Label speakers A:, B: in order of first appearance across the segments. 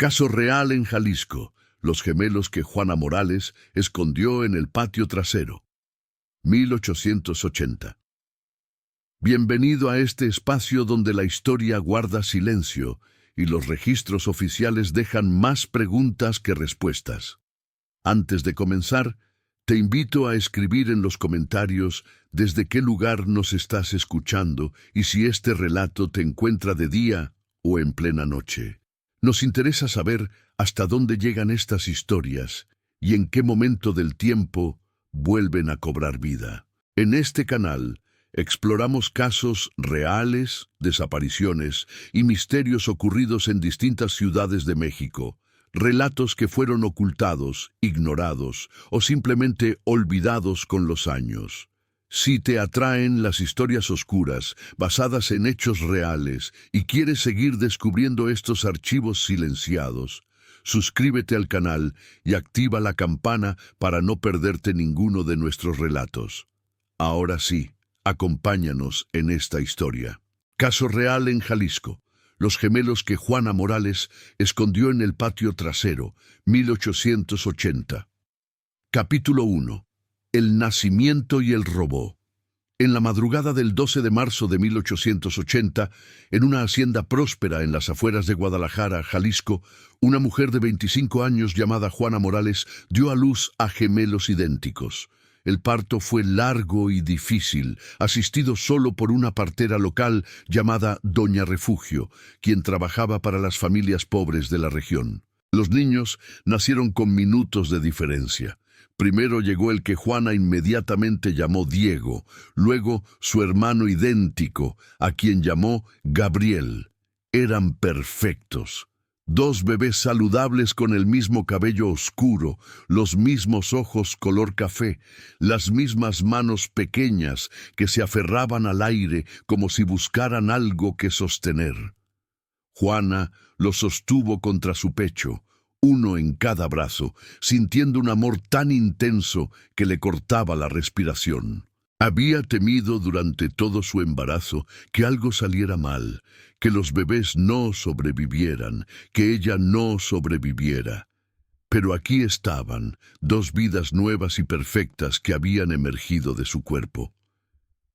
A: Caso real en Jalisco. Los gemelos que Juana Morales escondió en el patio trasero. 1880. Bienvenido a este espacio donde la historia guarda silencio y los registros oficiales dejan más preguntas que respuestas. Antes de comenzar, te invito a escribir en los comentarios desde qué lugar nos estás escuchando y si este relato te encuentra de día o en plena noche. Nos interesa saber hasta dónde llegan estas historias y en qué momento del tiempo vuelven a cobrar vida. En este canal exploramos casos reales, desapariciones y misterios ocurridos en distintas ciudades de México, relatos que fueron ocultados, ignorados o simplemente olvidados con los años. Si te atraen las historias oscuras, basadas en hechos reales, y quieres seguir descubriendo estos archivos silenciados, suscríbete al canal y activa la campana para no perderte ninguno de nuestros relatos. Ahora sí, acompáñanos en esta historia. Caso real en Jalisco. Los gemelos que Juana Morales escondió en el patio trasero, 1880. Capítulo 1. El nacimiento y el robo. En la madrugada del 12 de marzo de 1880, en una hacienda próspera en las afueras de Guadalajara, Jalisco, una mujer de 25 años llamada Juana Morales dio a luz a gemelos idénticos. El parto fue largo y difícil, asistido solo por una partera local llamada Doña Refugio, quien trabajaba para las familias pobres de la región. Los niños nacieron con minutos de diferencia. Primero llegó el que Juana inmediatamente llamó Diego, luego su hermano idéntico, a quien llamó Gabriel. Eran perfectos. Dos bebés saludables con el mismo cabello oscuro, los mismos ojos color café, las mismas manos pequeñas que se aferraban al aire como si buscaran algo que sostener. Juana los sostuvo contra su pecho, uno en cada brazo, sintiendo un amor tan intenso que le cortaba la respiración. Había temido durante todo su embarazo que algo saliera mal, que los bebés no sobrevivieran, que ella no sobreviviera. Pero aquí estaban, dos vidas nuevas y perfectas que habían emergido de su cuerpo.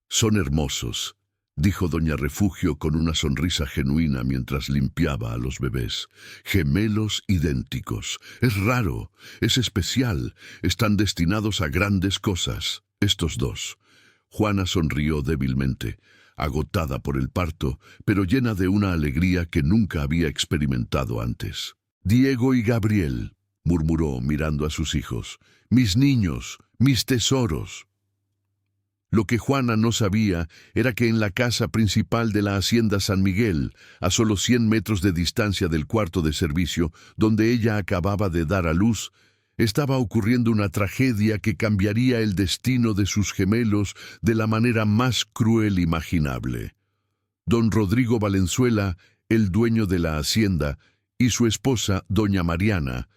A: «Son hermosos», dijo Doña Refugio con una sonrisa genuina mientras limpiaba a los bebés. «Gemelos idénticos. Es raro, es especial, están destinados a grandes cosas, estos dos». Juana sonrió débilmente, agotada por el parto, pero llena de una alegría que nunca había experimentado antes. «Diego y Gabriel», murmuró mirando a sus hijos, «mis niños, mis tesoros». Lo que Juana no sabía era que en la casa principal de la hacienda San Miguel, a solo 100 metros de distancia del cuarto de servicio, donde ella acababa de dar a luz, estaba ocurriendo una tragedia que cambiaría el destino de sus gemelos de la manera más cruel imaginable. Don Rodrigo Valenzuela, el dueño de la hacienda, y su esposa, doña Mariana,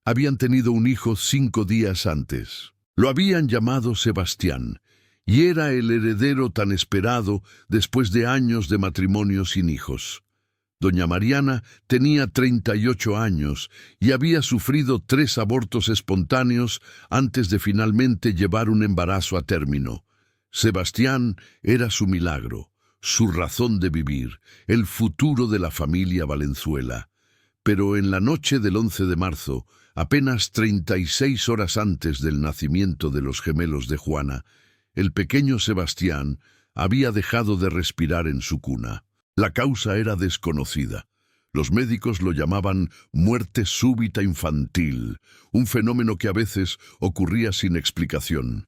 A: habían tenido un hijo 5 días antes. Lo habían llamado Sebastián, y era el heredero tan esperado después de años de matrimonio sin hijos. Doña Mariana tenía 38 años y había sufrido 3 abortos espontáneos antes de finalmente llevar un embarazo a término. Sebastián era su milagro, su razón de vivir, el futuro de la familia Valenzuela. Pero en la noche del 11 de marzo, apenas 36 horas antes del nacimiento de los gemelos de Juana, el pequeño Sebastián había dejado de respirar en su cuna. La causa era desconocida. Los médicos lo llamaban muerte súbita infantil, un fenómeno que a veces ocurría sin explicación.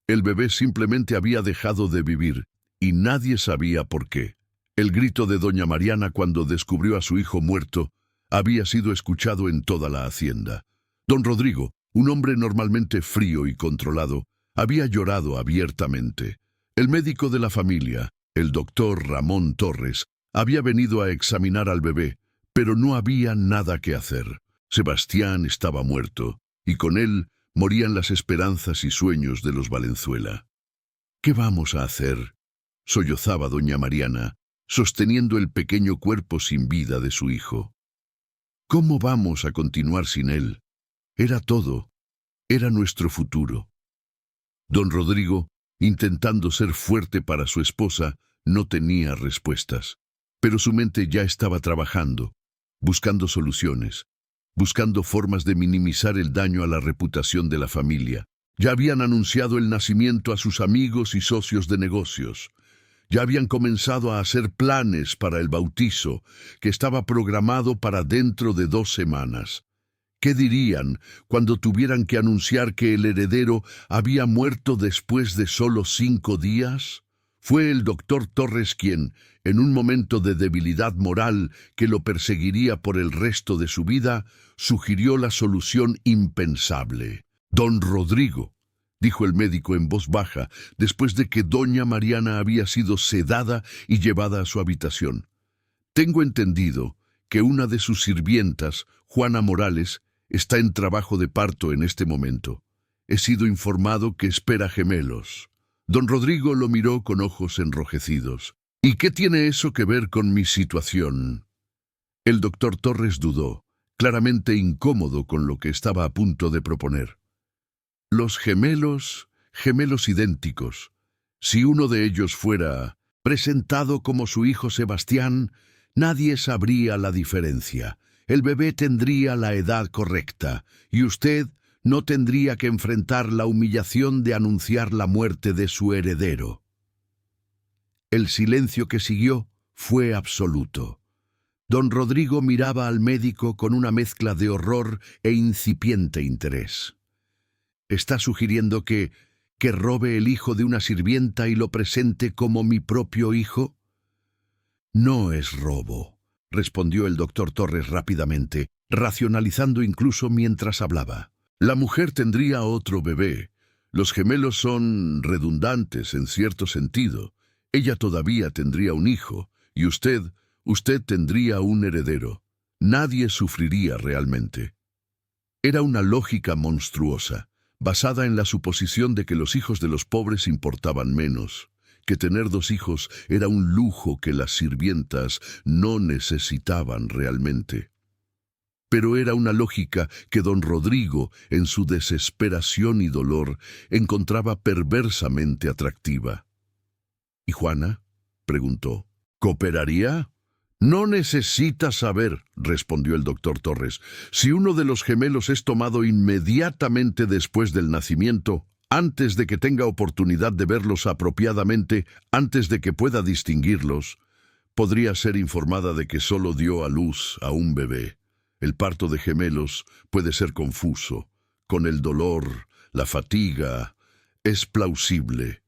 A: El bebé simplemente había dejado de vivir, y nadie sabía por qué. El grito de doña Mariana cuando descubrió a su hijo muerto había sido escuchado en toda la hacienda. Don Rodrigo, un hombre normalmente frío y controlado, había llorado abiertamente. El médico de la familia, el doctor Ramón Torres, había venido a examinar al bebé, pero no había nada que hacer. Sebastián estaba muerto, y con él morían las esperanzas y sueños de los Valenzuela. «¿Qué vamos a hacer?», sollozaba doña Mariana, sosteniendo el pequeño cuerpo sin vida de su hijo. ¿Cómo vamos a continuar sin él? Era todo, era nuestro futuro. Don Rodrigo, intentando ser fuerte para su esposa, no tenía respuestas. Pero su mente ya estaba trabajando, buscando soluciones, buscando formas de minimizar el daño a la reputación de la familia. Ya habían anunciado el nacimiento a sus amigos y socios de negocios. Ya habían comenzado a hacer planes para el bautizo, que estaba programado para dentro de 2 semanas. ¿Qué dirían cuando tuvieran que anunciar que el heredero había muerto después de solo 5 días? Fue el doctor Torres quien, en un momento de debilidad moral que lo perseguiría por el resto de su vida, sugirió la solución impensable. «Don Rodrigo», dijo el médico en voz baja, después de que doña Mariana había sido sedada y llevada a su habitación. «Tengo entendido que una de sus sirvientas, Juana Morales, está en trabajo de parto en este momento. He sido informado que espera gemelos». Don Rodrigo lo miró con ojos enrojecidos. «¿Y qué tiene eso que ver con mi situación?» El doctor Torres dudó, claramente incómodo con lo que estaba a punto de proponer. «Los gemelos idénticos. Si uno de ellos fuera presentado como su hijo Sebastián, nadie sabría la diferencia. El bebé tendría la edad correcta, y usted no tendría que enfrentar la humillación de anunciar la muerte de su heredero». El silencio que siguió fue absoluto. Don Rodrigo miraba al médico con una mezcla de horror e incipiente interés. «¿Está sugiriendo que robe el hijo de una sirvienta y lo presente como mi propio hijo?» «No es robo», respondió el doctor Torres rápidamente, racionalizando incluso mientras hablaba. «La mujer tendría otro bebé. Los gemelos son redundantes en cierto sentido. Ella todavía tendría un hijo, y usted tendría un heredero. Nadie sufriría realmente». Era una lógica monstruosa, basada en la suposición de que los hijos de los pobres importaban menos, que tener 2 hijos era un lujo que las sirvientas no necesitaban realmente. Pero era una lógica que don Rodrigo, en su desesperación y dolor, encontraba perversamente atractiva. «¿Y Juana?», preguntó. «¿Cooperaría?» «No necesita saber», respondió el doctor Torres. «Si uno de los gemelos es tomado inmediatamente después del nacimiento, antes de que tenga oportunidad de verlos apropiadamente, antes de que pueda distinguirlos, podría ser informada de que solo dio a luz a un bebé. El parto de gemelos puede ser confuso. Con el dolor, la fatiga, es plausible.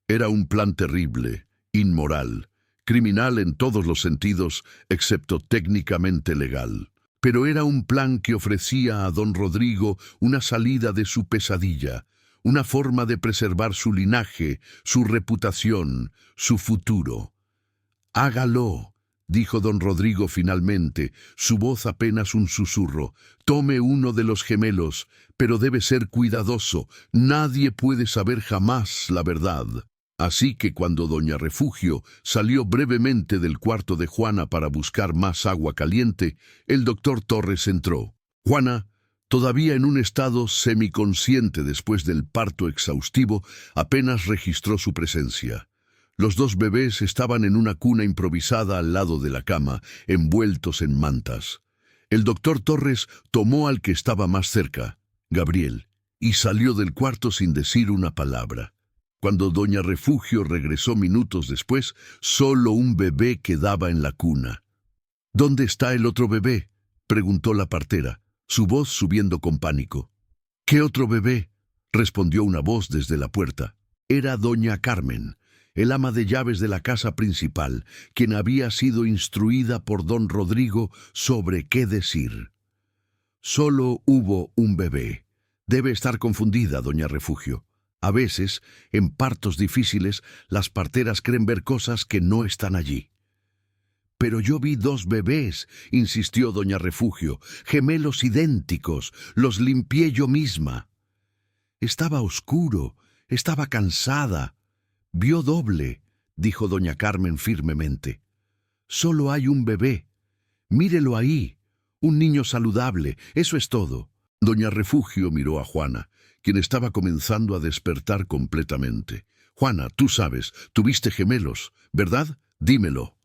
A: Era un plan terrible, inmoral, criminal en todos los sentidos, excepto técnicamente legal. Pero era un plan que ofrecía a don Rodrigo una salida de su pesadilla, una forma de preservar su linaje, su reputación, su futuro. «Hágalo», dijo don Rodrigo finalmente, su voz apenas un susurro. «Tome uno de los gemelos, pero debe ser cuidadoso. Nadie puede saber jamás la verdad». Así que cuando doña Refugio salió brevemente del cuarto de Juana para buscar más agua caliente, el doctor Torres entró. Juana, todavía en un estado semiconsciente después del parto exhaustivo, apenas registró su presencia. Los 2 bebés estaban en una cuna improvisada al lado de la cama, envueltos en mantas. El doctor Torres tomó al que estaba más cerca, Gabriel, y salió del cuarto sin decir una palabra. Cuando doña Refugio regresó minutos después, solo un bebé quedaba en la cuna. «¿Dónde está el otro bebé?», preguntó la partera, su voz subiendo con pánico. «¿Qué otro bebé?», respondió una voz desde la puerta. Era doña Carmen, el ama de llaves de la casa principal, quien había sido instruida por don Rodrigo sobre qué decir. «Solo hubo un bebé. Debe estar confundida, doña Refugio. A veces, en partos difíciles, las parteras creen ver cosas que no están allí». «Pero yo vi 2 bebés», insistió doña Refugio, «gemelos idénticos, los limpié yo misma». «Estaba oscuro, estaba cansada. Vio doble», dijo doña Carmen firmemente. «Solo hay un bebé. Mírelo ahí, Un niño saludable, eso es todo. Doña Refugio miró a Juana, quien estaba comenzando a despertar completamente. Juana, tú sabes, tuviste gemelos, ¿verdad? Dímelo.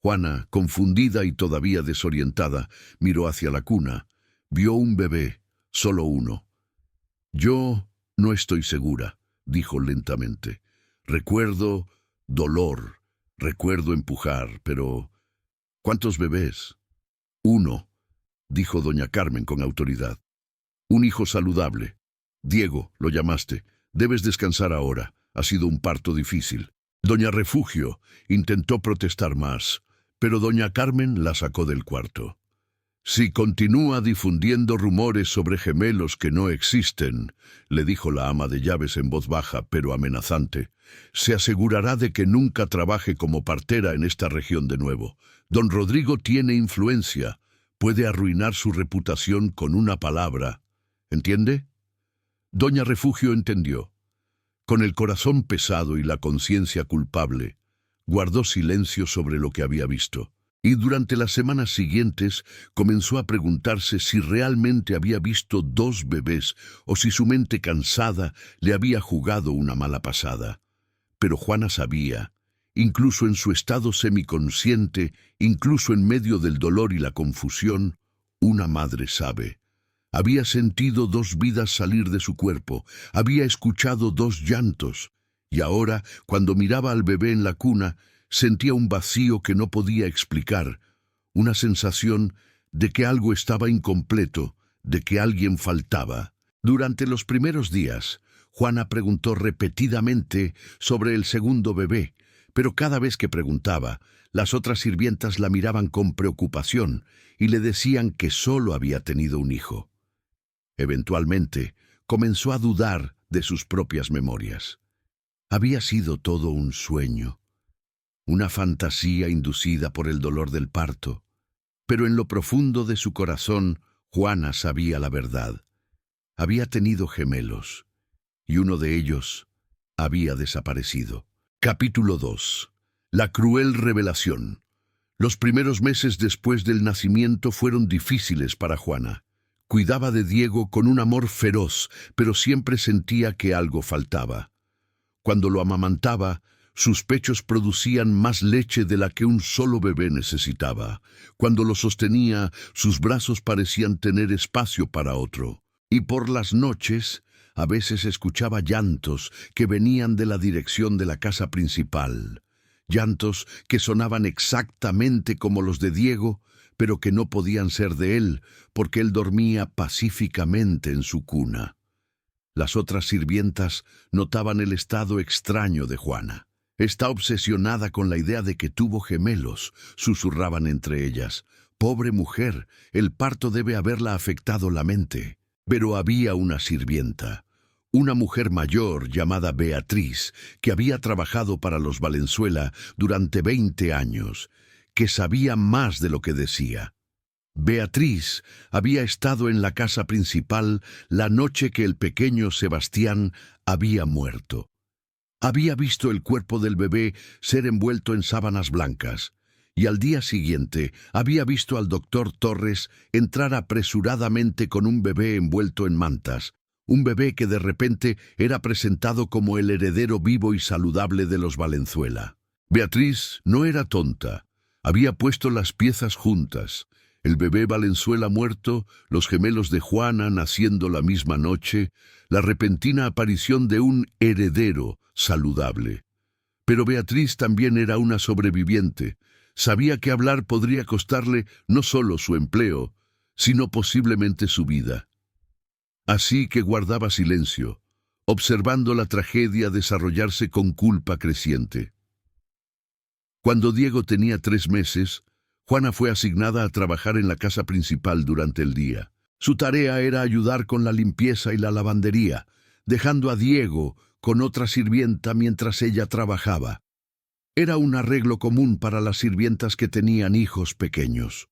A: Juana, confundida y todavía desorientada, miró hacia la cuna. Vio un bebé, solo uno. Yo no estoy segura, dijo lentamente. Recuerdo dolor, recuerdo empujar, pero ¿cuántos bebés? Uno, dijo doña Carmen con autoridad. Un hijo saludable. Diego, lo llamaste. Debes descansar ahora. Ha sido un parto difícil. Doña Refugio intentó protestar más, pero doña Carmen la sacó del cuarto. Si continúa difundiendo rumores sobre gemelos que no existen, le dijo la ama de llaves en voz baja pero amenazante, se asegurará de que nunca trabaje como partera en esta región de nuevo. Don Rodrigo tiene influencia. Puede arruinar su reputación con una palabra. ¿Entiende? Doña Refugio entendió. Con el corazón pesado y la conciencia culpable, guardó silencio sobre lo que había visto. Y durante las semanas siguientes comenzó a preguntarse si realmente había visto 2 bebés o si su mente cansada le había jugado una mala pasada. Pero Juana sabía, incluso en su estado semiconsciente, incluso en medio del dolor y la confusión, una madre sabe. Había sentido 2 vidas salir de su cuerpo, había escuchado 2 llantos, y ahora, cuando miraba al bebé en la cuna, sentía un vacío que no podía explicar, una sensación de que algo estaba incompleto, de que alguien faltaba. Durante los primeros días, Juana preguntó repetidamente sobre el segundo bebé, pero cada vez que preguntaba, las otras sirvientas la miraban con preocupación y le decían que solo había tenido un hijo. Eventualmente, comenzó a dudar de sus propias memorias. Había sido todo un sueño, una fantasía inducida por el dolor del parto, pero en lo profundo de su corazón, Juana sabía la verdad. Había tenido gemelos, y uno de ellos había desaparecido. Capítulo 2. La cruel revelación. Los primeros meses después del nacimiento fueron difíciles para Juana. Cuidaba de Diego con un amor feroz, pero siempre sentía que algo faltaba. Cuando lo amamantaba, sus pechos producían más leche de la que un solo bebé necesitaba. Cuando lo sostenía, sus brazos parecían tener espacio para otro. Y por las noches, a veces escuchaba llantos que venían de la dirección de la casa principal. Llantos que sonaban exactamente como los de Diego, pero que no podían ser de él, porque él dormía pacíficamente en su cuna. Las otras sirvientas notaban el estado extraño de Juana. Está obsesionada con la idea de que tuvo gemelos, susurraban entre ellas. Pobre mujer, el parto debe haberla afectado la mente. Pero había una sirvienta, una mujer mayor llamada Beatriz, que había trabajado para los Valenzuela durante 20 años, que sabía más de lo que decía. Beatriz había estado en la casa principal la noche que el pequeño Sebastián había muerto. Había visto el cuerpo del bebé ser envuelto en sábanas blancas, y al día siguiente había visto al doctor Torres entrar apresuradamente con un bebé envuelto en mantas, un bebé que de repente era presentado como el heredero vivo y saludable de los Valenzuela. Beatriz no era tonta. Había puesto las piezas juntas. El bebé Valenzuela muerto, los gemelos de Juana naciendo la misma noche, la repentina aparición de un heredero saludable. Pero Beatriz también era una sobreviviente. Sabía que hablar podría costarle no solo su empleo, sino posiblemente su vida. Así que guardaba silencio, observando la tragedia desarrollarse con culpa creciente. Cuando Diego tenía 3 meses, Juana fue asignada a trabajar en la casa principal durante el día. Su tarea era ayudar con la limpieza y la lavandería, dejando a Diego con otra sirvienta mientras ella trabajaba. Era un arreglo común para las sirvientas que tenían hijos pequeños.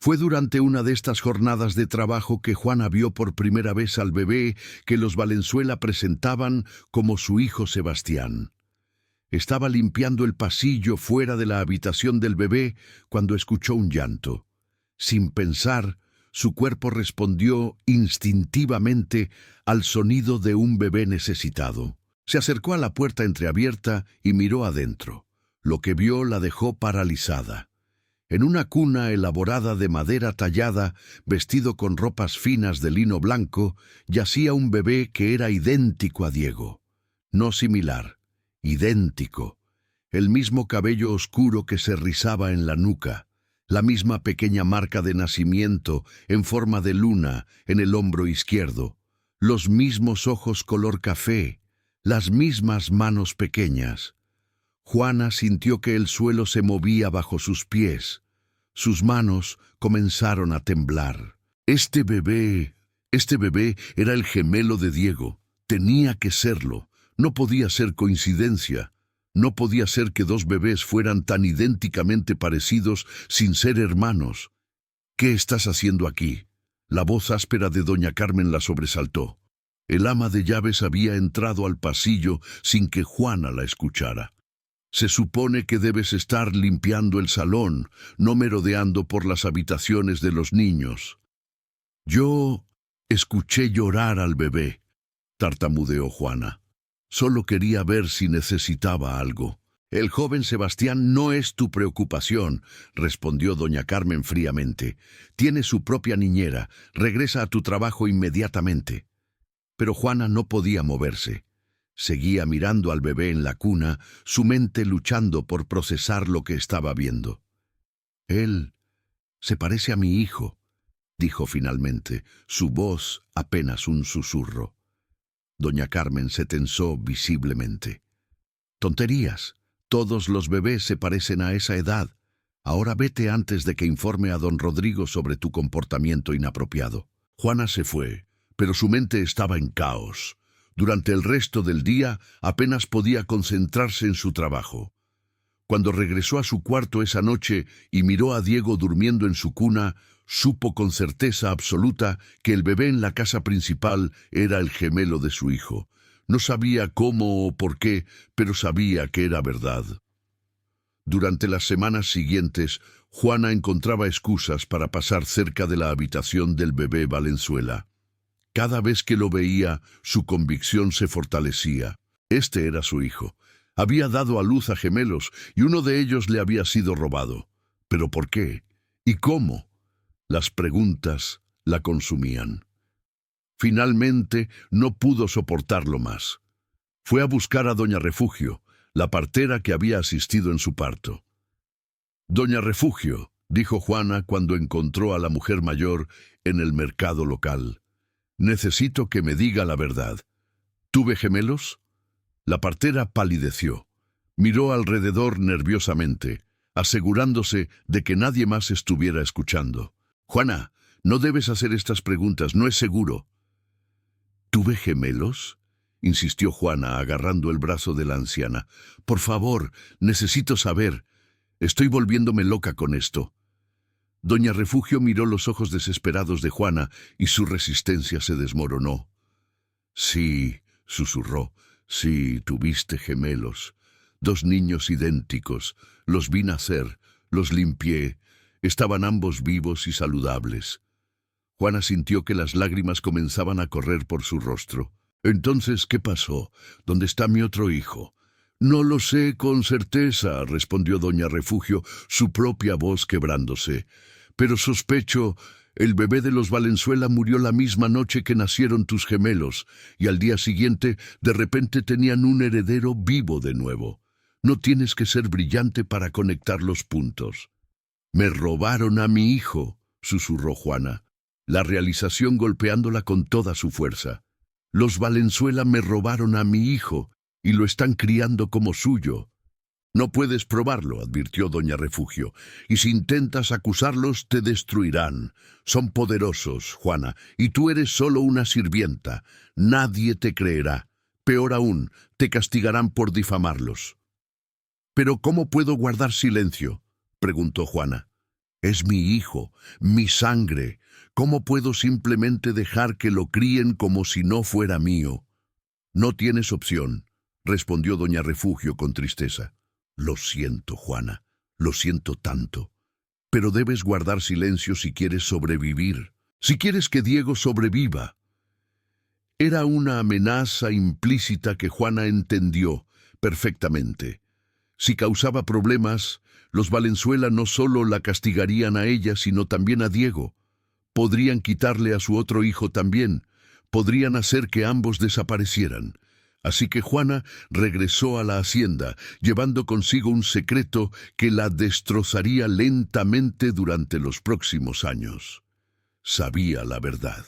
A: Fue durante una de estas jornadas de trabajo que Juana vio por primera vez al bebé que los Valenzuela presentaban como su hijo Sebastián. Estaba limpiando el pasillo fuera de la habitación del bebé cuando escuchó un llanto. Sin pensar, su cuerpo respondió instintivamente al sonido de un bebé necesitado. Se acercó a la puerta entreabierta y miró adentro. Lo que vio la dejó paralizada. En una cuna elaborada de madera tallada, vestido con ropas finas de lino blanco, yacía un bebé que era idéntico a Diego. No similar, idéntico. El mismo cabello oscuro que se rizaba en la nuca, la misma pequeña marca de nacimiento en forma de luna en el hombro izquierdo, los mismos ojos color café, las mismas manos pequeñas. Juana sintió que el suelo se movía bajo sus pies. Sus manos comenzaron a temblar. Este bebé era el gemelo de Diego. Tenía que serlo. No podía ser coincidencia. No podía ser que dos bebés fueran tan idénticamente parecidos sin ser hermanos. ¿Qué estás haciendo aquí? La voz áspera de doña Carmen la sobresaltó. El ama de llaves había entrado al pasillo sin que Juana la escuchara. Se supone que debes estar limpiando el salón, no merodeando por las habitaciones de los niños. Yo escuché llorar al bebé, tartamudeó Juana. Solo quería ver si necesitaba algo. El joven Sebastián no es tu preocupación, respondió doña Carmen fríamente. Tiene su propia niñera, regresa a tu trabajo inmediatamente. Pero Juana no podía moverse. Seguía mirando al bebé en la cuna, su mente luchando por procesar lo que estaba viendo. Él se parece a mi hijo, dijo finalmente, su voz apenas un susurro. Doña Carmen se tensó visiblemente. Tonterías, todos los bebés se parecen a esa edad. Ahora vete antes de que informe a don Rodrigo sobre tu comportamiento inapropiado. Juana se fue, pero su mente estaba en caos. Durante el resto del día apenas podía concentrarse en su trabajo. Cuando regresó a su cuarto esa noche y miró a Diego durmiendo en su cuna, supo con certeza absoluta que el bebé en la casa principal era el gemelo de su hijo. No sabía cómo o por qué, pero sabía que era verdad. Durante las semanas siguientes, Juana encontraba excusas para pasar cerca de la habitación del bebé Valenzuela. Cada vez que lo veía, su convicción se fortalecía. Este era su hijo. Había dado a luz a gemelos y uno de ellos le había sido robado. ¿Pero por qué? ¿Y cómo? Las preguntas la consumían. Finalmente, no pudo soportarlo más. Fue a buscar a doña Refugio, la partera que había asistido en su parto. «Doña Refugio», dijo Juana cuando encontró a la mujer mayor en el mercado local. «Necesito que me diga la verdad. ¿Tuve gemelos?» La partera palideció. Miró alrededor nerviosamente, asegurándose de que nadie más estuviera escuchando. «Juana, no debes hacer estas preguntas, no es seguro». «¿Tuve gemelos?», insistió Juana, agarrando el brazo de la anciana. «Por favor, necesito saber. Estoy volviéndome loca con esto». Doña Refugio miró los ojos desesperados de Juana y su resistencia se desmoronó. «Sí», susurró, «sí, tuviste gemelos. 2 niños idénticos. Los vi nacer, los limpié. Estaban ambos vivos y saludables». Juana sintió que las lágrimas comenzaban a correr por su rostro. «Entonces, ¿qué pasó? ¿Dónde está mi otro hijo?» «No lo sé con certeza», respondió doña Refugio, su propia voz quebrándose. «Pero sospecho, el bebé de los Valenzuela murió la misma noche que nacieron tus gemelos, y al día siguiente, de repente tenían un heredero vivo de nuevo. No tienes que ser brillante para conectar los puntos». «Me robaron a mi hijo», susurró Juana, la realización golpeándola con toda su fuerza. «Los Valenzuela me robaron a mi hijo, y lo están criando como suyo». «No puedes probarlo», advirtió doña Refugio, «y si intentas acusarlos te destruirán. Son poderosos, Juana, y tú eres solo una sirvienta. Nadie te creerá. Peor aún, te castigarán por difamarlos». «¿Pero cómo puedo guardar silencio?», preguntó Juana. «Es mi hijo, mi sangre. ¿Cómo puedo simplemente dejar que lo críen como si no fuera mío?» «No tienes opción», respondió doña Refugio con tristeza. «Lo siento, Juana, lo siento tanto. pero debes guardar silencio si quieres sobrevivir, si quieres que Diego sobreviva. Era una amenaza implícita que Juana entendió perfectamente. Si causaba problemas, los Valenzuela no solo la castigarían a ella, sino también a Diego. Podrían quitarle a su otro hijo también, podrían hacer que ambos desaparecieran. Así que Juana regresó a la hacienda, llevando consigo un secreto que la destrozaría lentamente durante los próximos años. Sabía la verdad,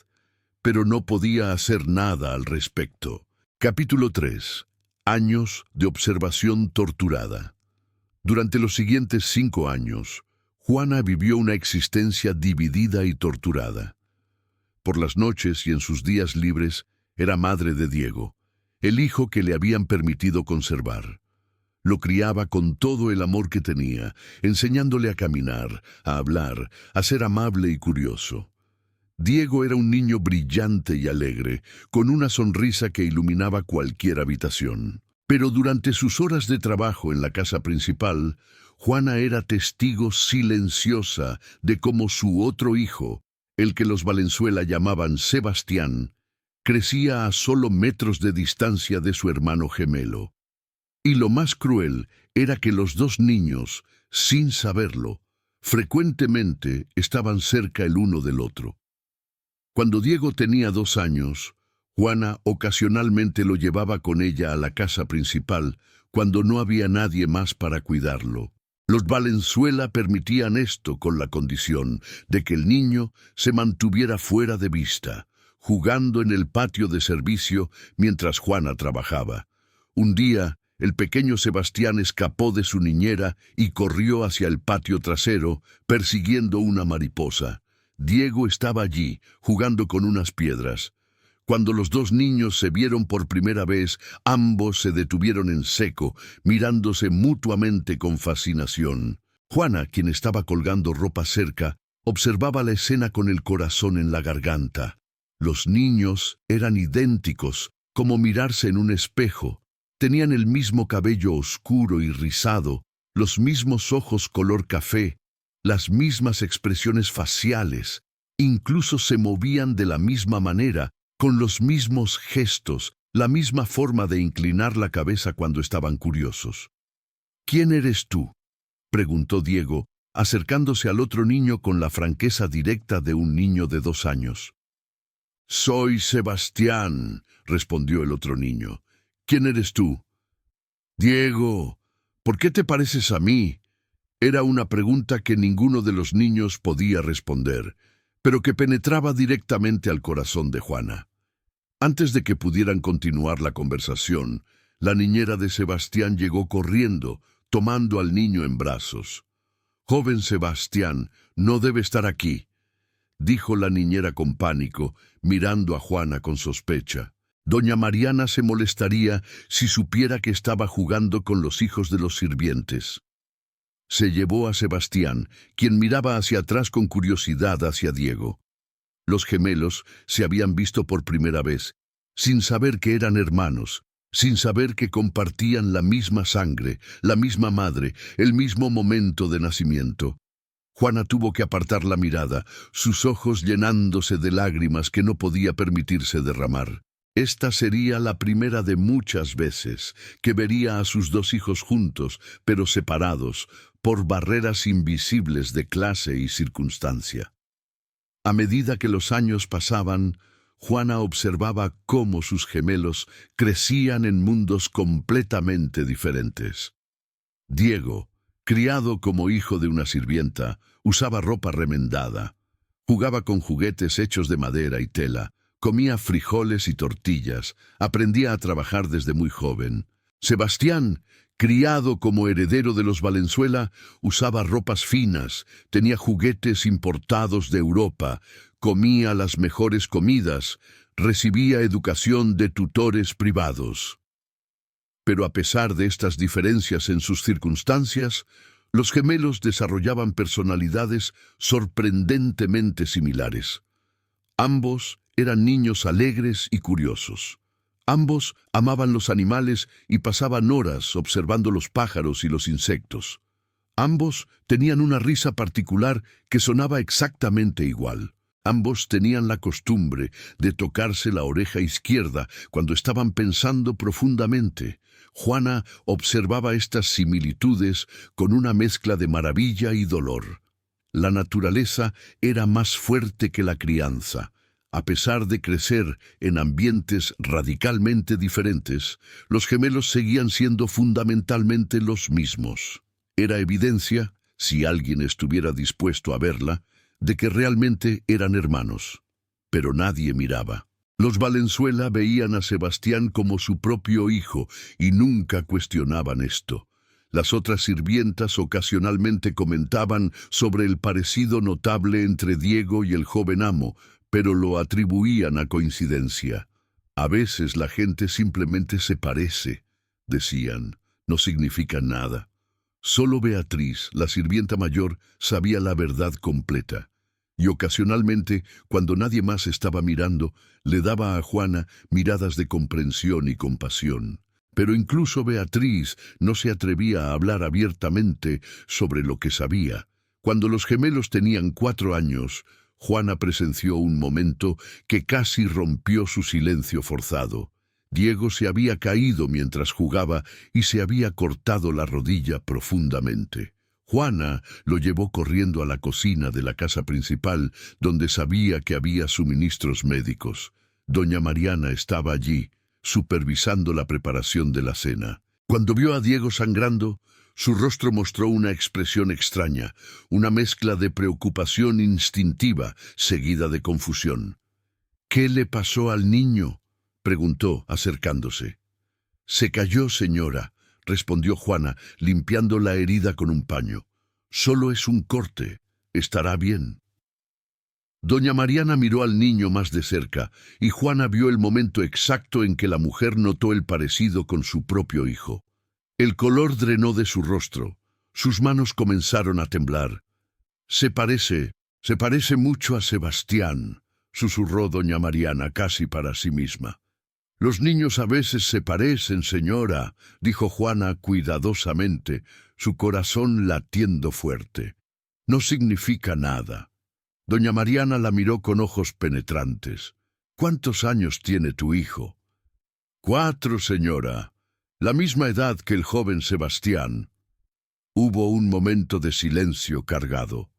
A: pero no podía hacer nada al respecto. Capítulo 3. Años de observación torturada. Durante los siguientes 5 años, Juana vivió una existencia dividida y torturada. Por las noches y en sus días libres, era madre de Diego, el hijo que le habían permitido conservar. Lo criaba con todo el amor que tenía, enseñándole a caminar, a hablar, a ser amable y curioso. Diego era un niño brillante y alegre, con una sonrisa que iluminaba cualquier habitación. Pero durante sus horas de trabajo en la casa principal, Juana era testigo silenciosa de cómo su otro hijo, el que los Valenzuela llamaban Sebastián, crecía a solo metros de distancia de su hermano gemelo. Y lo más cruel era que los dos niños, sin saberlo, frecuentemente estaban cerca el uno del otro. Cuando Diego tenía 2 años, Juana ocasionalmente lo llevaba con ella a la casa principal cuando no había nadie más para cuidarlo. Los Valenzuela permitían esto con la condición de que el niño se mantuviera fuera de vista, jugando en el patio de servicio mientras Juana trabajaba. Un día, el pequeño Sebastián escapó de su niñera y corrió hacia el patio trasero, persiguiendo una mariposa. Diego estaba allí, jugando con unas piedras. Cuando los dos niños se vieron por primera vez, ambos se detuvieron en seco, mirándose mutuamente con fascinación. Juana, quien estaba colgando ropa cerca, observaba la escena con el corazón en la garganta. Los niños eran idénticos, como mirarse en un espejo. Tenían el mismo cabello oscuro y rizado, los mismos ojos color café, las mismas expresiones faciales, incluso se movían de la misma manera, con los mismos gestos, la misma forma de inclinar la cabeza cuando estaban curiosos. «¿Quién eres tú?», preguntó Diego, acercándose al otro niño con la franqueza directa de un niño de 2 años. «Soy Sebastián», respondió el otro niño. «¿Quién eres tú?». «Diego, ¿por qué te pareces a mí?». Era una pregunta que ninguno de los niños podía responder, pero que penetraba directamente al corazón de Juana. Antes de que pudieran continuar la conversación, la niñera de Sebastián llegó corriendo, tomando al niño en brazos. «Joven Sebastián, no debe estar aquí», dijo la niñera con pánico, mirando a Juana con sospecha. Doña Mariana se molestaría si supiera que estaba jugando con los hijos de los sirvientes. Se llevó a Sebastián, quien miraba hacia atrás con curiosidad hacia Diego. Los gemelos se habían visto por primera vez, sin saber que eran hermanos, sin saber que compartían la misma sangre, la misma madre, el mismo momento de nacimiento. Juana tuvo que apartar la mirada, sus ojos llenándose de lágrimas que no podía permitirse derramar. Esta sería la primera de muchas veces que vería a sus 2 hijos juntos, pero separados, por barreras invisibles de clase y circunstancia. A medida que los años pasaban, Juana observaba cómo sus gemelos crecían en mundos completamente diferentes. Diego, criado como hijo de una sirvienta, usaba ropa remendada, jugaba con juguetes hechos de madera y tela, comía frijoles y tortillas, aprendía a trabajar desde muy joven. Sebastián, criado como heredero de los Valenzuela, usaba ropas finas, tenía juguetes importados de Europa, comía las mejores comidas, recibía educación de tutores privados. Pero a pesar de estas diferencias en sus circunstancias, los gemelos desarrollaban personalidades sorprendentemente similares. Ambos eran niños alegres y curiosos. Ambos amaban los animales y pasaban horas observando los pájaros y los insectos. Ambos tenían una risa particular que sonaba exactamente igual. Ambos tenían la costumbre de tocarse la oreja izquierda cuando estaban pensando profundamente. Juana observaba estas similitudes con una mezcla de maravilla y dolor. La naturaleza era más fuerte que la crianza. A pesar de crecer en ambientes radicalmente diferentes, los gemelos seguían siendo fundamentalmente los mismos. Era evidencia, si alguien estuviera dispuesto a verla, de que realmente eran hermanos. Pero nadie miraba. Los Valenzuela veían a Sebastián como su propio hijo y nunca cuestionaban esto. Las otras sirvientas ocasionalmente comentaban sobre el parecido notable entre Diego y el joven amo, pero lo atribuían a coincidencia. A veces la gente simplemente se parece, decían, no significa nada. Solo Beatriz, la sirvienta mayor, sabía la verdad completa. Y ocasionalmente, cuando nadie más estaba mirando, le daba a Juana miradas de comprensión y compasión. Pero incluso Beatriz no se atrevía a hablar abiertamente sobre lo que sabía. Cuando los gemelos tenían 4 años, Juana presenció un momento que casi rompió su silencio forzado. Diego se había caído mientras jugaba y se había cortado la rodilla profundamente. Juana lo llevó corriendo a la cocina de la casa principal, donde sabía que había suministros médicos. Doña Mariana estaba allí, supervisando la preparación de la cena. Cuando vio a Diego sangrando, su rostro mostró una expresión extraña, una mezcla de preocupación instintiva, seguida de confusión. «¿Qué le pasó al niño?», preguntó, acercándose. «Se cayó, señora», respondió Juana, limpiando la herida con un paño. «Solo es un corte. Estará bien». Doña Mariana miró al niño más de cerca, y Juana vio el momento exacto en que la mujer notó el parecido con su propio hijo. El color drenó de su rostro. Sus manos comenzaron a temblar. Se parece mucho a Sebastián», susurró doña Mariana casi para sí misma. «Los niños a veces se parecen, señora», dijo Juana cuidadosamente, su corazón latiendo fuerte. «No significa nada». Doña Mariana la miró con ojos penetrantes. «¿Cuántos años tiene tu hijo?» «4, señora. La misma edad que el joven Sebastián». Hubo un momento de silencio cargado.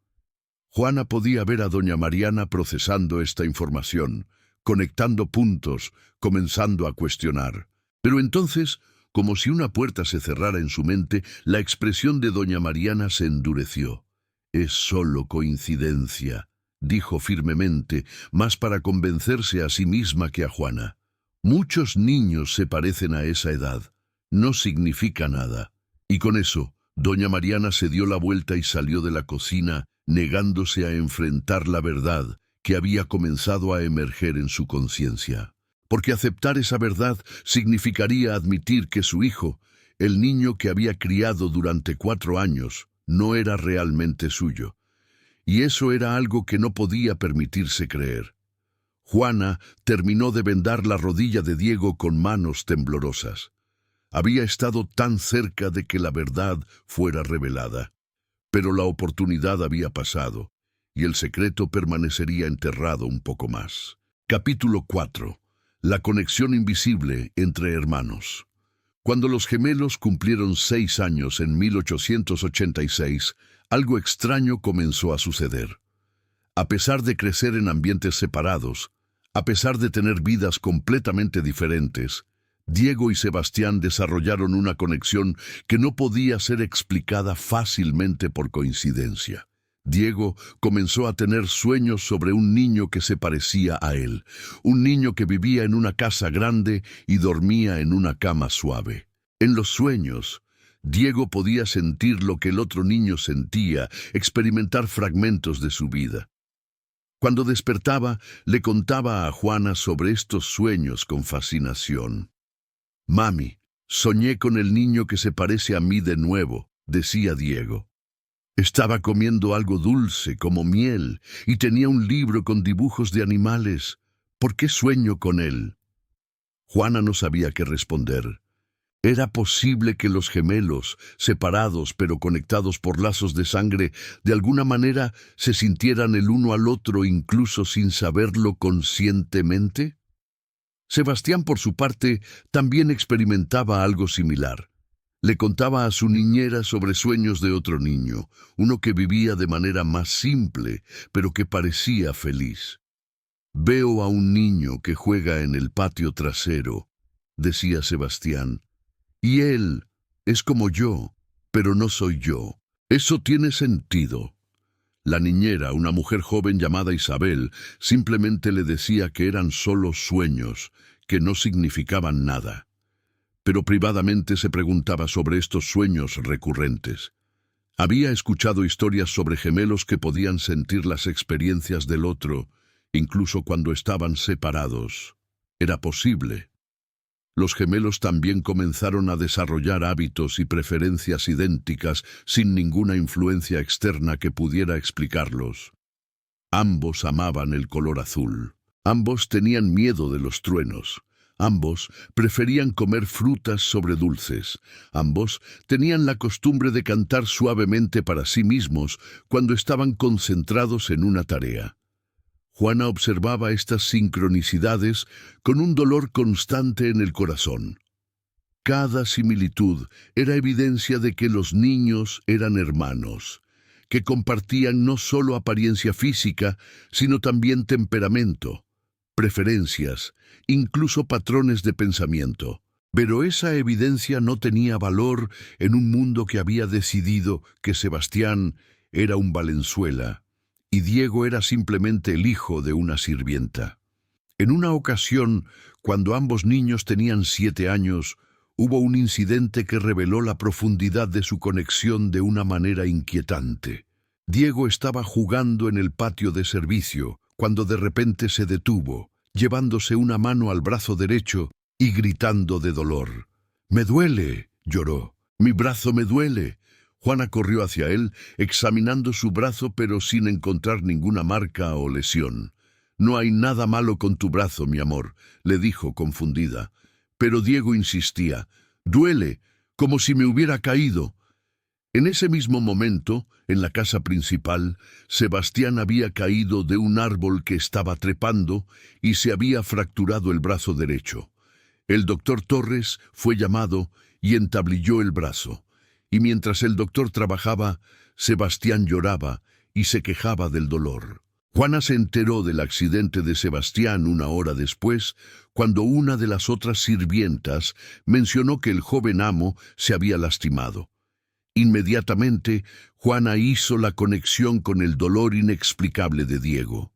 A: Juana podía ver a doña Mariana procesando esta información, conectando puntos, comenzando a cuestionar. Pero entonces, como si una puerta se cerrara en su mente, la expresión de doña Mariana se endureció. «Es solo coincidencia», dijo firmemente, más para convencerse a sí misma que a Juana. «Muchos niños se parecen a esa edad. No significa nada». Y con eso, doña Mariana se dio la vuelta y salió de la cocina, negándose a enfrentar la verdad que había comenzado a emerger en su conciencia. Porque aceptar esa verdad significaría admitir que su hijo, el niño que había criado durante 4 años, no era realmente suyo. Y eso era algo que no podía permitirse creer. Juana terminó de vendar la rodilla de Diego con manos temblorosas. Había estado tan cerca de que la verdad fuera revelada. Pero la oportunidad había pasado, y el secreto permanecería enterrado un poco más. Capítulo 4. La conexión invisible entre hermanos. Cuando los gemelos cumplieron 6 años en 1886, algo extraño comenzó a suceder. A pesar de crecer en ambientes separados, a pesar de tener vidas completamente diferentes, Diego y Sebastián desarrollaron una conexión que no podía ser explicada fácilmente por coincidencia. Diego comenzó a tener sueños sobre un niño que se parecía a él, un niño que vivía en una casa grande y dormía en una cama suave. En los sueños, Diego podía sentir lo que el otro niño sentía, experimentar fragmentos de su vida. Cuando despertaba, le contaba a Juana sobre estos sueños con fascinación. «Mami, soñé con el niño que se parece a mí de nuevo», decía Diego. «Estaba comiendo algo dulce, como miel, y tenía un libro con dibujos de animales. ¿Por qué sueño con él?» Juana no sabía qué responder. ¿Era posible que los gemelos, separados pero conectados por lazos de sangre, de alguna manera se sintieran el uno al otro incluso sin saberlo conscientemente? Sebastián, por su parte, también experimentaba algo similar. Le contaba a su niñera sobre sueños de otro niño, uno que vivía de manera más simple, pero que parecía feliz. «Veo a un niño que juega en el patio trasero», decía Sebastián, «y él es como yo, pero no soy yo. Eso tiene sentido». La niñera, una mujer joven llamada Isabel, simplemente le decía que eran solo sueños, que no significaban nada. Pero privadamente se preguntaba sobre estos sueños recurrentes. Había escuchado historias sobre gemelos que podían sentir las experiencias del otro, incluso cuando estaban separados. Era posible. Los gemelos también comenzaron a desarrollar hábitos y preferencias idénticas sin ninguna influencia externa que pudiera explicarlos. Ambos amaban el color azul. Ambos tenían miedo de los truenos. Ambos preferían comer frutas sobre dulces. Ambos tenían la costumbre de cantar suavemente para sí mismos cuando estaban concentrados en una tarea. Juana observaba estas sincronicidades con un dolor constante en el corazón. Cada similitud era evidencia de que los niños eran hermanos, que compartían no solo apariencia física, sino también temperamento, preferencias, incluso patrones de pensamiento. Pero esa evidencia no tenía valor en un mundo que había decidido que Sebastián era un Valenzuela y Diego era simplemente el hijo de una sirvienta. En una ocasión, cuando ambos niños tenían 7 años, hubo un incidente que reveló la profundidad de su conexión de una manera inquietante. Diego estaba jugando en el patio de servicio, cuando de repente se detuvo, llevándose una mano al brazo derecho y gritando de dolor. «¡Me duele!», lloró. «¡Mi brazo me duele!». Juana corrió hacia él, examinando su brazo pero sin encontrar ninguna marca o lesión. «No hay nada malo con tu brazo, mi amor», le dijo confundida. Pero Diego insistía. «Duele, como si me hubiera caído». En ese mismo momento, en la casa principal, Sebastián había caído de un árbol que estaba trepando y se había fracturado el brazo derecho. El doctor Torres fue llamado y entablilló el brazo. Y mientras el doctor trabajaba, Sebastián lloraba y se quejaba del dolor. Juana se enteró del accidente de Sebastián una hora después, cuando una de las otras sirvientas mencionó que el joven amo se había lastimado. Inmediatamente, Juana hizo la conexión con el dolor inexplicable de Diego.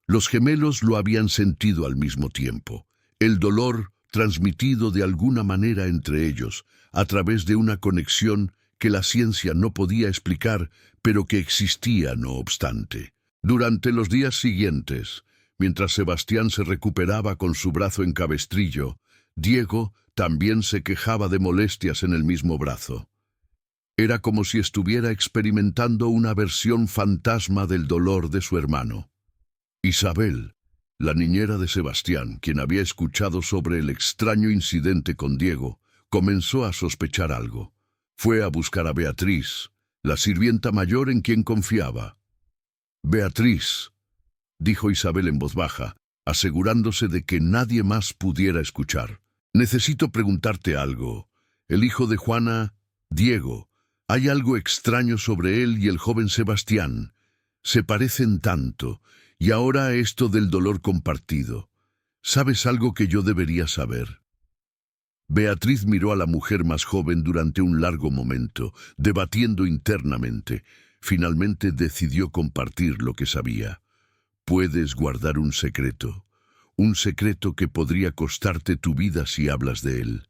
A: Los gemelos lo habían sentido al mismo tiempo. El dolor transmitido de alguna manera entre ellos, a través de una conexión que la ciencia no podía explicar, pero que existía no obstante. Durante los días siguientes, mientras Sebastián se recuperaba con su brazo en cabestrillo, Diego también se quejaba de molestias en el mismo brazo. Era como si estuviera experimentando una versión fantasma del dolor de su hermano. Isabel, la niñera de Sebastián, quien había escuchado sobre el extraño incidente con Diego, comenzó a sospechar algo. Fue a buscar a Beatriz, la sirvienta mayor en quien confiaba. «Beatriz», dijo Isabel en voz baja, asegurándose de que nadie más pudiera escuchar. «Necesito preguntarte algo. El hijo de Juana, Diego, hay algo extraño sobre él y el joven Sebastián. Se parecen tanto, y ahora esto del dolor compartido. ¿Sabes algo que yo debería saber?» Beatriz miró a la mujer más joven durante un largo momento, debatiendo internamente. Finalmente decidió compartir lo que sabía. «Puedes guardar un secreto que podría costarte tu vida si hablas de él».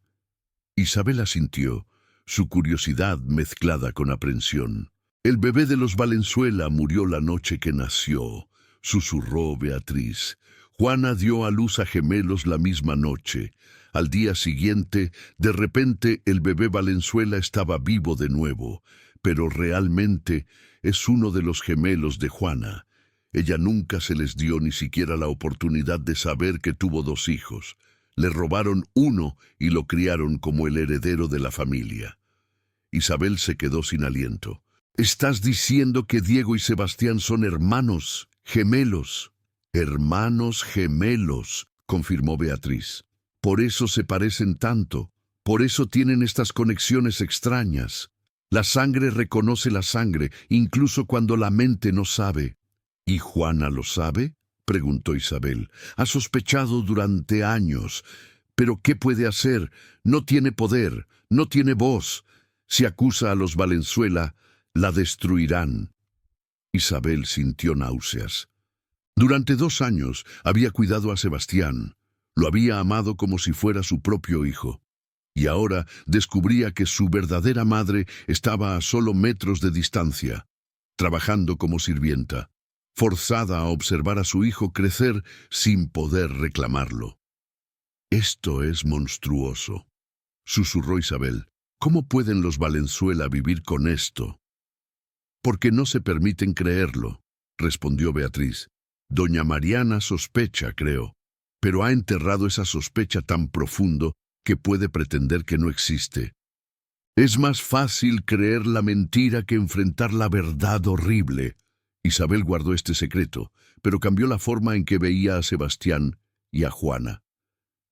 A: Isabel asintió, su curiosidad mezclada con aprensión. «El bebé de los Valenzuela murió la noche que nació», susurró Beatriz. «Juana dio a luz a gemelos la misma noche. Al día siguiente, de repente, el bebé Valenzuela estaba vivo de nuevo, pero realmente es uno de los gemelos de Juana. Ella nunca se les dio ni siquiera la oportunidad de saber que tuvo 2 hijos. Le robaron uno y lo criaron como el heredero de la familia. Isabel se quedó sin aliento. «¿Estás diciendo que Diego y Sebastián son hermanos gemelos?» «Hermanos gemelos», confirmó Beatriz. «Por eso se parecen tanto. Por eso tienen estas conexiones extrañas. La sangre reconoce la sangre, incluso cuando la mente no sabe». «¿Y Juana lo sabe?», preguntó Isabel. «Ha sospechado durante años. Pero ¿qué puede hacer? No tiene poder, no tiene voz. Si acusa a los Valenzuela, la destruirán». Isabel sintió náuseas. Durante 2 años había cuidado a Sebastián. Lo había amado como si fuera su propio hijo. Y ahora descubría que su verdadera madre estaba a solo metros de distancia, trabajando como sirvienta, forzada a observar a su hijo crecer sin poder reclamarlo. «Esto es monstruoso», susurró Isabel. «¿Cómo pueden los Valenzuela vivir con esto?» «Porque no se permiten creerlo», respondió Beatriz. «Doña Mariana sospecha, creo, pero ha enterrado esa sospecha tan profundo que puede pretender que no existe. Es más fácil creer la mentira que enfrentar la verdad horrible». Isabel guardó este secreto, pero cambió la forma en que veía a Sebastián y a Juana.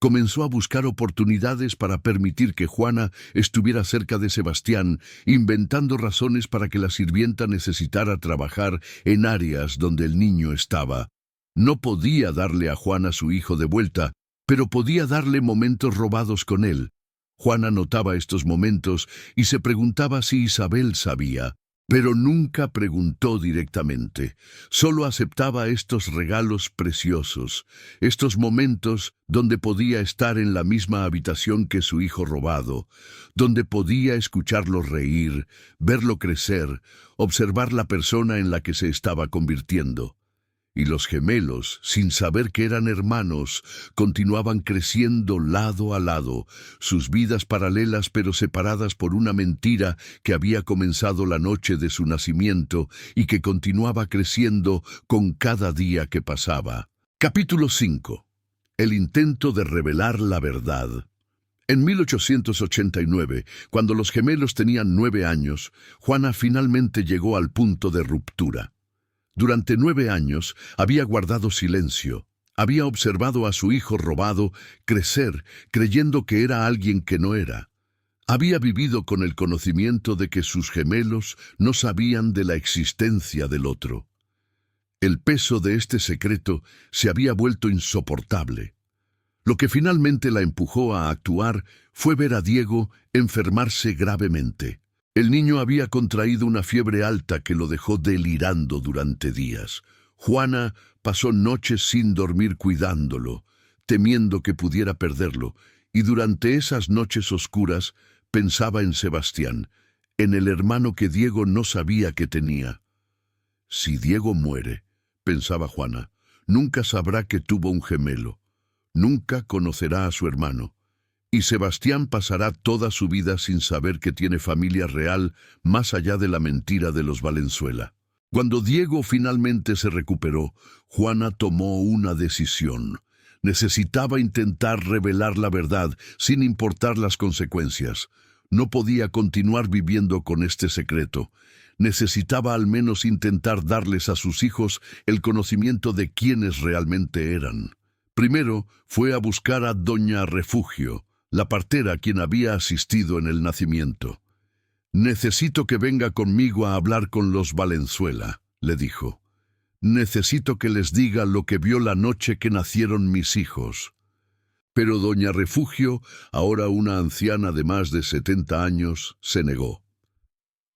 A: Comenzó a buscar oportunidades para permitir que Juana estuviera cerca de Sebastián, inventando razones para que la sirvienta necesitara trabajar en áreas donde el niño estaba. No podía darle a Juana su hijo de vuelta, pero podía darle momentos robados con él. Juana notaba estos momentos y se preguntaba si Isabel sabía, pero nunca preguntó directamente. Solo aceptaba estos regalos preciosos, estos momentos donde podía estar en la misma habitación que su hijo robado, donde podía escucharlo reír, verlo crecer, observar la persona en la que se estaba convirtiendo. Y los gemelos, sin saber que eran hermanos, continuaban creciendo lado a lado, sus vidas paralelas pero separadas por una mentira que había comenzado la noche de su nacimiento y que continuaba creciendo con cada día que pasaba. Capítulo 5. El intento de revelar la verdad. En 1889, cuando los gemelos tenían 9 años, Juana finalmente llegó al punto de ruptura. Durante 9 años había guardado silencio, había observado a su hijo robado crecer creyendo que era alguien que no era. Había vivido con el conocimiento de que sus gemelos no sabían de la existencia del otro. El peso de este secreto se había vuelto insoportable. Lo que finalmente la empujó a actuar fue ver a Diego enfermarse gravemente. El niño había contraído una fiebre alta que lo dejó delirando durante días. Juana pasó noches sin dormir cuidándolo, temiendo que pudiera perderlo, y durante esas noches oscuras pensaba en Sebastián, en el hermano que Diego no sabía que tenía. «Si Diego muere», pensaba Juana, «nunca sabrá que tuvo un gemelo, nunca conocerá a su hermano. Y Sebastián pasará toda su vida sin saber que tiene familia real más allá de la mentira de los Valenzuela». Cuando Diego finalmente se recuperó, Juana tomó una decisión. Necesitaba intentar revelar la verdad sin importar las consecuencias. No podía continuar viviendo con este secreto. Necesitaba al menos intentar darles a sus hijos el conocimiento de quiénes realmente eran. Primero fue a buscar a Doña Refugio, la partera a quien había asistido en el nacimiento. «Necesito que venga conmigo a hablar con los Valenzuela», le dijo. «Necesito que les diga lo que vio la noche que nacieron mis hijos». Pero Doña Refugio, ahora una anciana de más de 70 años, se negó.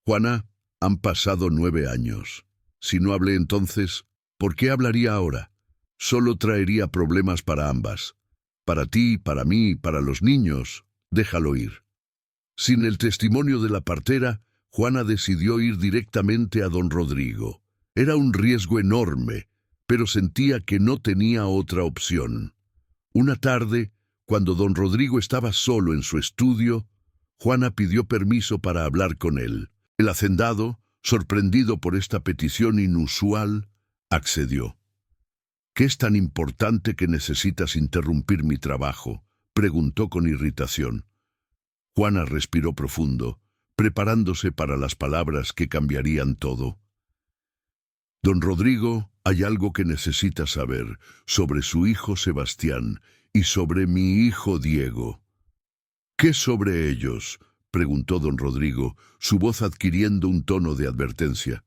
A: «Juana, han pasado 9 años. Si no hablé entonces, ¿por qué hablaría ahora? Solo traería problemas para ambas. Para ti, para mí, para los niños. Déjalo ir». Sin el testimonio de la partera, Juana decidió ir directamente a don Rodrigo. Era un riesgo enorme, pero sentía que no tenía otra opción. Una tarde, cuando don Rodrigo estaba solo en su estudio, Juana pidió permiso para hablar con él. El hacendado, sorprendido por esta petición inusual, accedió. «¿Qué es tan importante que necesitas interrumpir mi trabajo?», preguntó con irritación. Juana respiró profundo, preparándose para las palabras que cambiarían todo. Don Rodrigo, hay algo que necesita saber sobre su hijo Sebastián y sobre mi hijo Diego. ¿Qué sobre ellos?, preguntó don Rodrigo, su voz adquiriendo un tono de advertencia.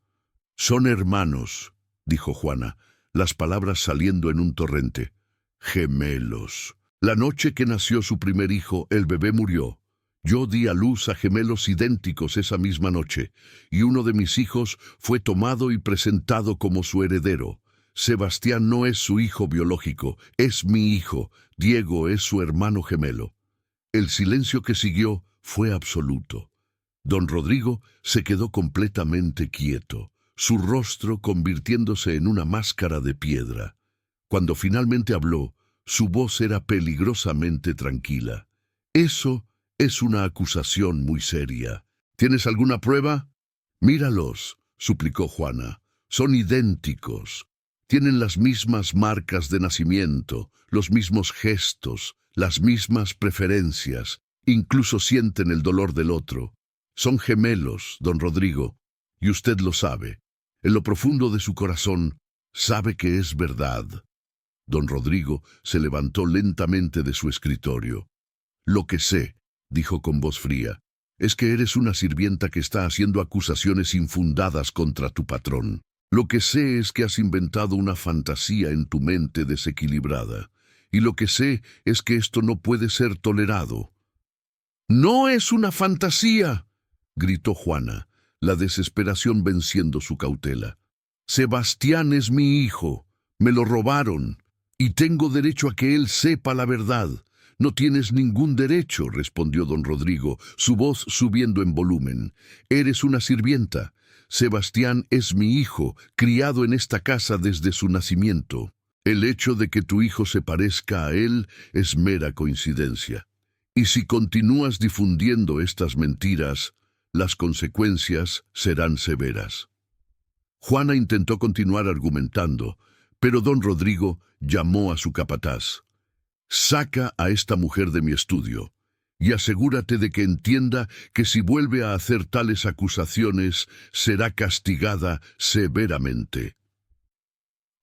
A: Son hermanos, dijo Juana, las palabras saliendo en un torrente. Gemelos. La noche que nació su primer hijo, el bebé murió. Yo di a luz a gemelos idénticos esa misma noche, y uno de mis hijos fue tomado y presentado como su heredero. Sebastián no es su hijo biológico, es mi hijo. Diego es su hermano gemelo. El silencio que siguió fue absoluto. Don Rodrigo se quedó completamente quieto, su rostro convirtiéndose en una máscara de piedra. Cuando finalmente habló, su voz era peligrosamente tranquila. Eso es una acusación muy seria. ¿Tienes alguna prueba? Míralos, suplicó Juana. Son idénticos. Tienen las mismas marcas de nacimiento, los mismos gestos, las mismas preferencias, incluso sienten el dolor del otro. Son gemelos, don Rodrigo, y usted lo sabe. En lo profundo de su corazón, sabe que es verdad. Don Rodrigo se levantó lentamente de su escritorio. Lo que sé, dijo con voz fría, es que eres una sirvienta que está haciendo acusaciones infundadas contra tu patrón. Lo que sé es que has inventado una fantasía en tu mente desequilibrada. Y lo que sé es que esto no puede ser tolerado. ¡No es una fantasía!, gritó Juana, la desesperación venciendo su cautela. Sebastián es mi hijo. Me lo robaron. Y tengo derecho a que él sepa la verdad. No tienes ningún derecho, respondió don Rodrigo, su voz subiendo en volumen. Eres una sirvienta. Sebastián es mi hijo, criado en esta casa desde su nacimiento. El hecho de que tu hijo se parezca a él es mera coincidencia. Y si continúas difundiendo estas mentiras, las consecuencias serán severas. Juana intentó continuar argumentando, pero don Rodrigo llamó a su capataz. Saca a esta mujer de mi estudio y asegúrate de que entienda que si vuelve a hacer tales acusaciones será castigada severamente.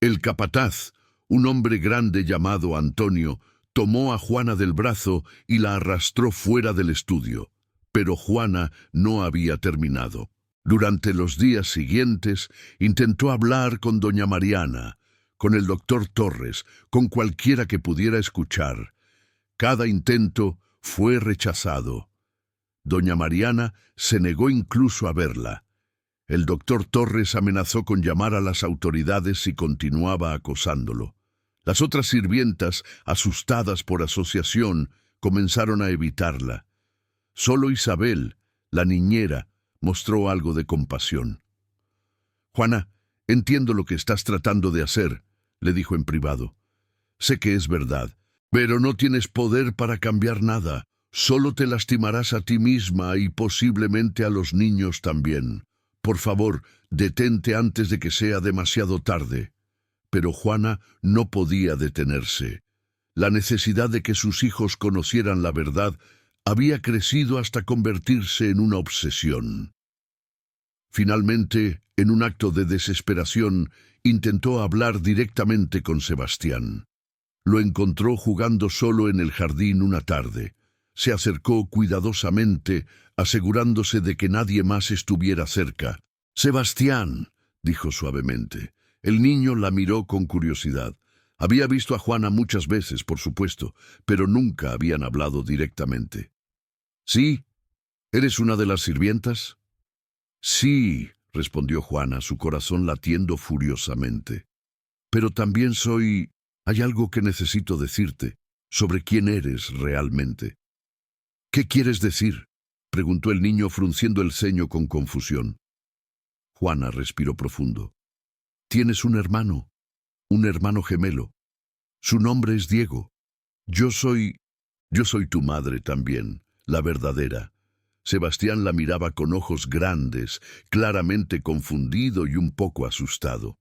A: El capataz, un hombre grande llamado Antonio, tomó a Juana del brazo y la arrastró fuera del estudio. Pero Juana no había terminado. Durante los días siguientes intentó hablar con doña Mariana, con el doctor Torres, con cualquiera que pudiera escuchar. Cada intento fue rechazado. Doña Mariana se negó incluso a verla. El doctor Torres amenazó con llamar a las autoridades si continuaba acosándolo. Las otras sirvientas, asustadas por asociación, comenzaron a evitarla. Solo Isabel, la niñera, mostró algo de compasión. Juana, entiendo lo que estás tratando de hacer, le dijo en privado. Sé que es verdad, pero no tienes poder para cambiar nada. Solo te lastimarás a ti misma y posiblemente a los niños también. Por favor, detente antes de que sea demasiado tarde. Pero Juana no podía detenerse. La necesidad de que sus hijos conocieran la verdad había crecido hasta convertirse en una obsesión. Finalmente, en un acto de desesperación, intentó hablar directamente con Sebastián. Lo encontró jugando solo en el jardín una tarde. Se acercó cuidadosamente, asegurándose de que nadie más estuviera cerca. «Sebastián», dijo suavemente. El niño la miró con curiosidad. Había visto a Juana muchas veces, por supuesto, pero nunca habían hablado directamente. «¿Sí? ¿Eres una de las sirvientas?» «Sí», respondió Juana, su corazón latiendo furiosamente. «Pero también soy... Hay algo que necesito decirte sobre quién eres realmente». «¿Qué quieres decir?», preguntó el niño frunciendo el ceño con confusión. Juana respiró profundo. «Tienes un hermano gemelo. Su nombre es Diego. Yo soy tu madre también, la verdadera». Sebastián la miraba con ojos grandes, claramente confundido y un poco asustado.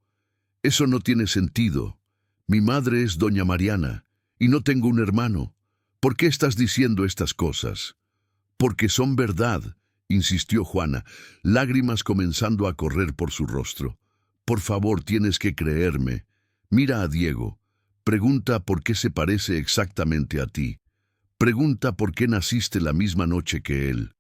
A: «Eso no tiene sentido. Mi madre es doña Mariana, y no tengo un hermano. ¿Por qué estás diciendo estas cosas? Porque son verdad, insistió Juana, lágrimas comenzando a correr por su rostro. Por favor, tienes que creerme. Mira a Diego. Pregunta por qué se parece exactamente a ti. Pregunta por qué naciste la misma noche que él.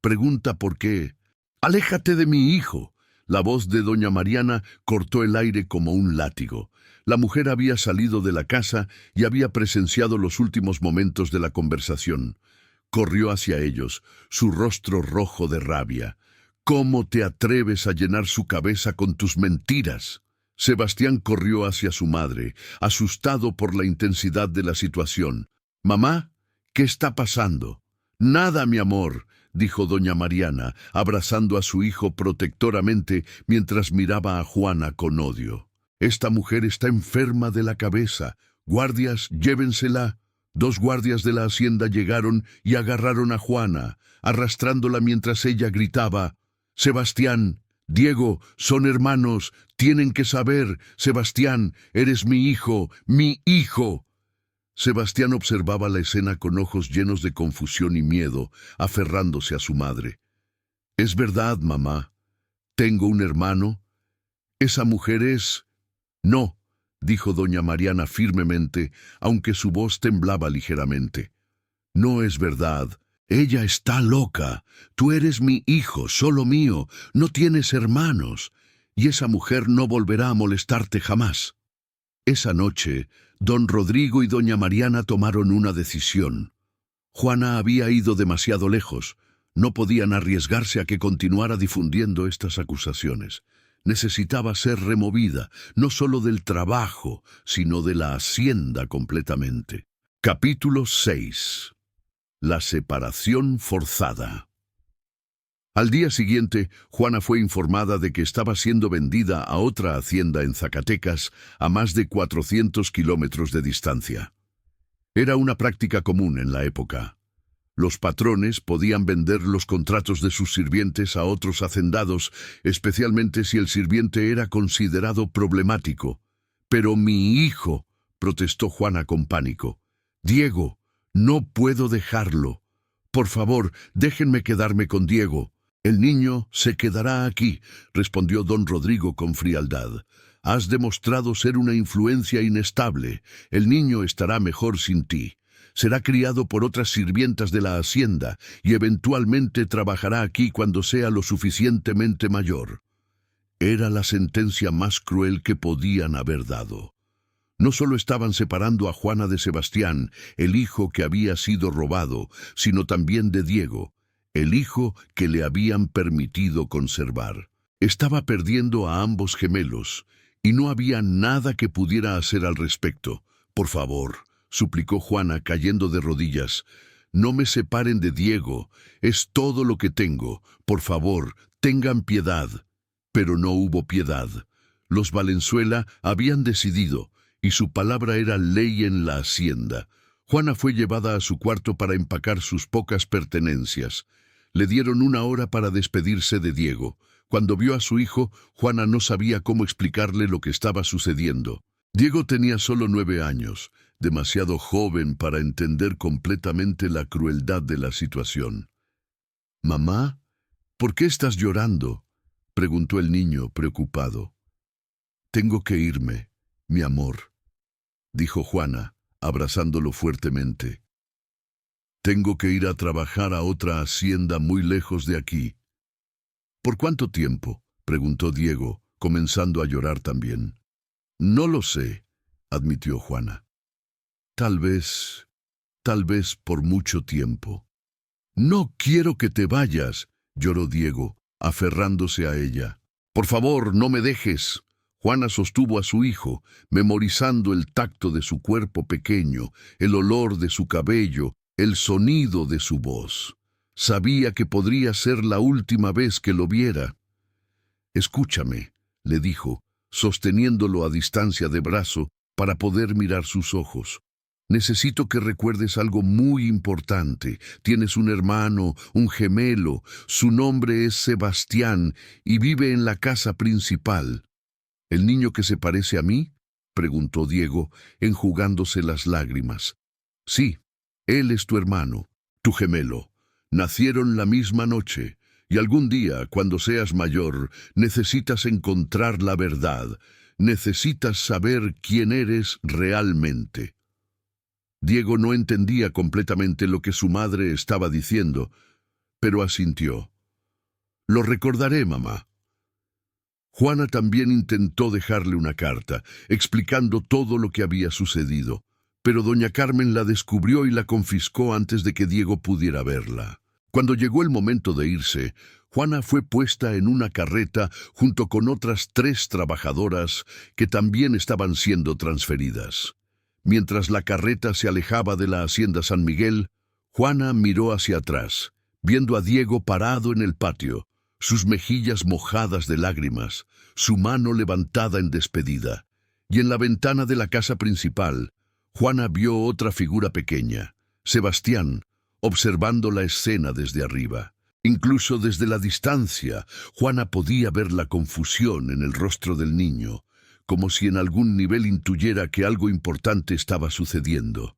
A: Pregunta por qué. ¡Aléjate de mi hijo! La voz de doña Mariana cortó el aire como un látigo. La mujer había salido de la casa y había presenciado los últimos momentos de la conversación. Corrió hacia ellos, su rostro rojo de rabia. ¿Cómo te atreves a llenar su cabeza con tus mentiras? Sebastián corrió hacia su madre, asustado por la intensidad de la situación. «Mamá, ¿qué está pasando?» «Nada, mi amor», dijo doña Mariana, abrazando a su hijo protectoramente mientras miraba a Juana con odio. «Esta mujer está enferma de la cabeza. Guardias, llévensela». 2 guardias de la hacienda llegaron y agarraron a Juana, arrastrándola mientras ella gritaba: «Sebastián, Diego, son hermanos, tienen que saber, Sebastián, eres mi hijo, mi hijo». Sebastián observaba la escena con ojos llenos de confusión y miedo, aferrándose a su madre. «Es verdad, mamá. Tengo un hermano. Esa mujer es...» «No», dijo doña Mariana firmemente, aunque su voz temblaba ligeramente. «No es verdad. Ella está loca. Tú eres mi hijo, solo mío. No tienes hermanos. Y esa mujer no volverá a molestarte jamás». Esa noche, don Rodrigo y doña Mariana tomaron una decisión. Juana había ido demasiado lejos. No podían arriesgarse a que continuara difundiendo estas acusaciones. Necesitaba ser removida, no solo del trabajo, sino de la hacienda completamente. Capítulo 6. La separación forzada. Al día siguiente, Juana fue informada de que estaba siendo vendida a otra hacienda en Zacatecas, a más de 400 kilómetros de distancia. Era una práctica común en la época. Los patrones podían vender los contratos de sus sirvientes a otros hacendados, especialmente si el sirviente era considerado problemático. «Pero mi hijo», protestó Juana con pánico. «Diego, no puedo dejarlo. Por favor, déjenme quedarme con Diego». «El niño se quedará aquí», respondió don Rodrigo con frialdad. «Has demostrado ser una influencia inestable. El niño estará mejor sin ti. Será criado por otras sirvientas de la hacienda y eventualmente trabajará aquí cuando sea lo suficientemente mayor». Era la sentencia más cruel que podían haber dado. No solo estaban separando a Juana de Sebastián, el hijo que había sido robado, sino también de Diego, el hijo que le habían permitido conservar. Estaba perdiendo a ambos gemelos, y no había nada que pudiera hacer al respecto. «Por favor», suplicó Juana cayendo de rodillas, «no me separen de Diego, es todo lo que tengo. Por favor, tengan piedad». Pero no hubo piedad. Los Valenzuela habían decidido, y su palabra era ley en la hacienda. Juana fue llevada a su cuarto para empacar sus pocas pertenencias. Le dieron 1 hora para despedirse de Diego. Cuando vio a su hijo, Juana no sabía cómo explicarle lo que estaba sucediendo. Diego tenía solo 9 años, demasiado joven para entender completamente la crueldad de la situación. «Mamá, ¿por qué estás llorando?», preguntó el niño preocupado. «Tengo que irme, mi amor», dijo Juana, abrazándolo fuertemente. «Tengo que ir a trabajar a otra hacienda muy lejos de aquí». «¿Por cuánto tiempo?», preguntó Diego, comenzando a llorar también. «No lo sé», admitió Juana. Tal vez por mucho tiempo». «No quiero que te vayas», lloró Diego, aferrándose a ella. «Por favor, no me dejes». Juana sostuvo a su hijo, memorizando el tacto de su cuerpo pequeño, el olor de su cabello, el sonido de su voz. Sabía que podría ser la última vez que lo viera. «Escúchame», le dijo, sosteniéndolo a distancia de brazo para poder mirar sus ojos. «Necesito que recuerdes algo muy importante. Tienes un hermano, un gemelo. Su nombre es Sebastián y vive en la casa principal». «¿El niño que se parece a mí?», preguntó Diego, enjugándose las lágrimas. «Sí, Él es tu hermano, tu gemelo. Nacieron la misma noche, y algún día, cuando seas mayor, necesitas encontrar la verdad. Necesitas saber quién eres realmente. Diego no entendía completamente lo que su madre estaba diciendo, pero asintió. Lo recordaré, mamá. Juana también intentó dejarle una carta, explicando todo lo que había sucedido, pero doña Carmen la descubrió y la confiscó antes de que Diego pudiera verla. Cuando llegó el momento de irse, Juana fue puesta en una carreta junto con otras 3 trabajadoras que también estaban siendo transferidas. Mientras la carreta se alejaba de la hacienda San Miguel, Juana miró hacia atrás, viendo a Diego parado en el patio, sus mejillas mojadas de lágrimas, su mano levantada en despedida. Y en la ventana de la casa principal, Juana vio otra figura pequeña, Sebastián, observando la escena desde arriba. Incluso desde la distancia, Juana podía ver la confusión en el rostro del niño, como si en algún nivel intuyera que algo importante estaba sucediendo.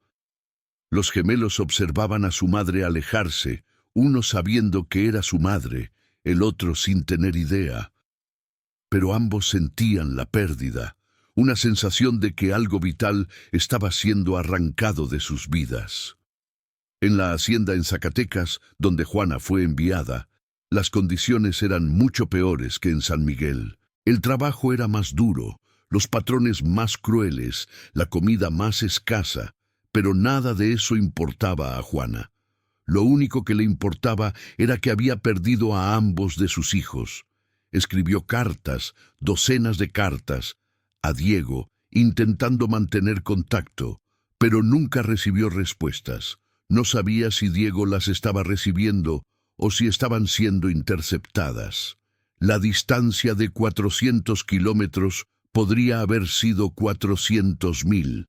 A: Los gemelos observaban a su madre alejarse, uno sabiendo que era su madre, el otro sin tener idea. Pero ambos sentían la pérdida, una sensación de que algo vital estaba siendo arrancado de sus vidas. En la hacienda en Zacatecas, donde Juana fue enviada, las condiciones eran mucho peores que en San Miguel. El trabajo era más duro, los patrones más crueles, la comida más escasa, pero nada de eso importaba a Juana. Lo único que le importaba era que había perdido a ambos de sus hijos. Escribió cartas, docenas de cartas, a Diego, intentando mantener contacto, pero nunca recibió respuestas. No sabía si Diego las estaba recibiendo o si estaban siendo interceptadas. La distancia de 400 kilómetros podría haber sido 400.000.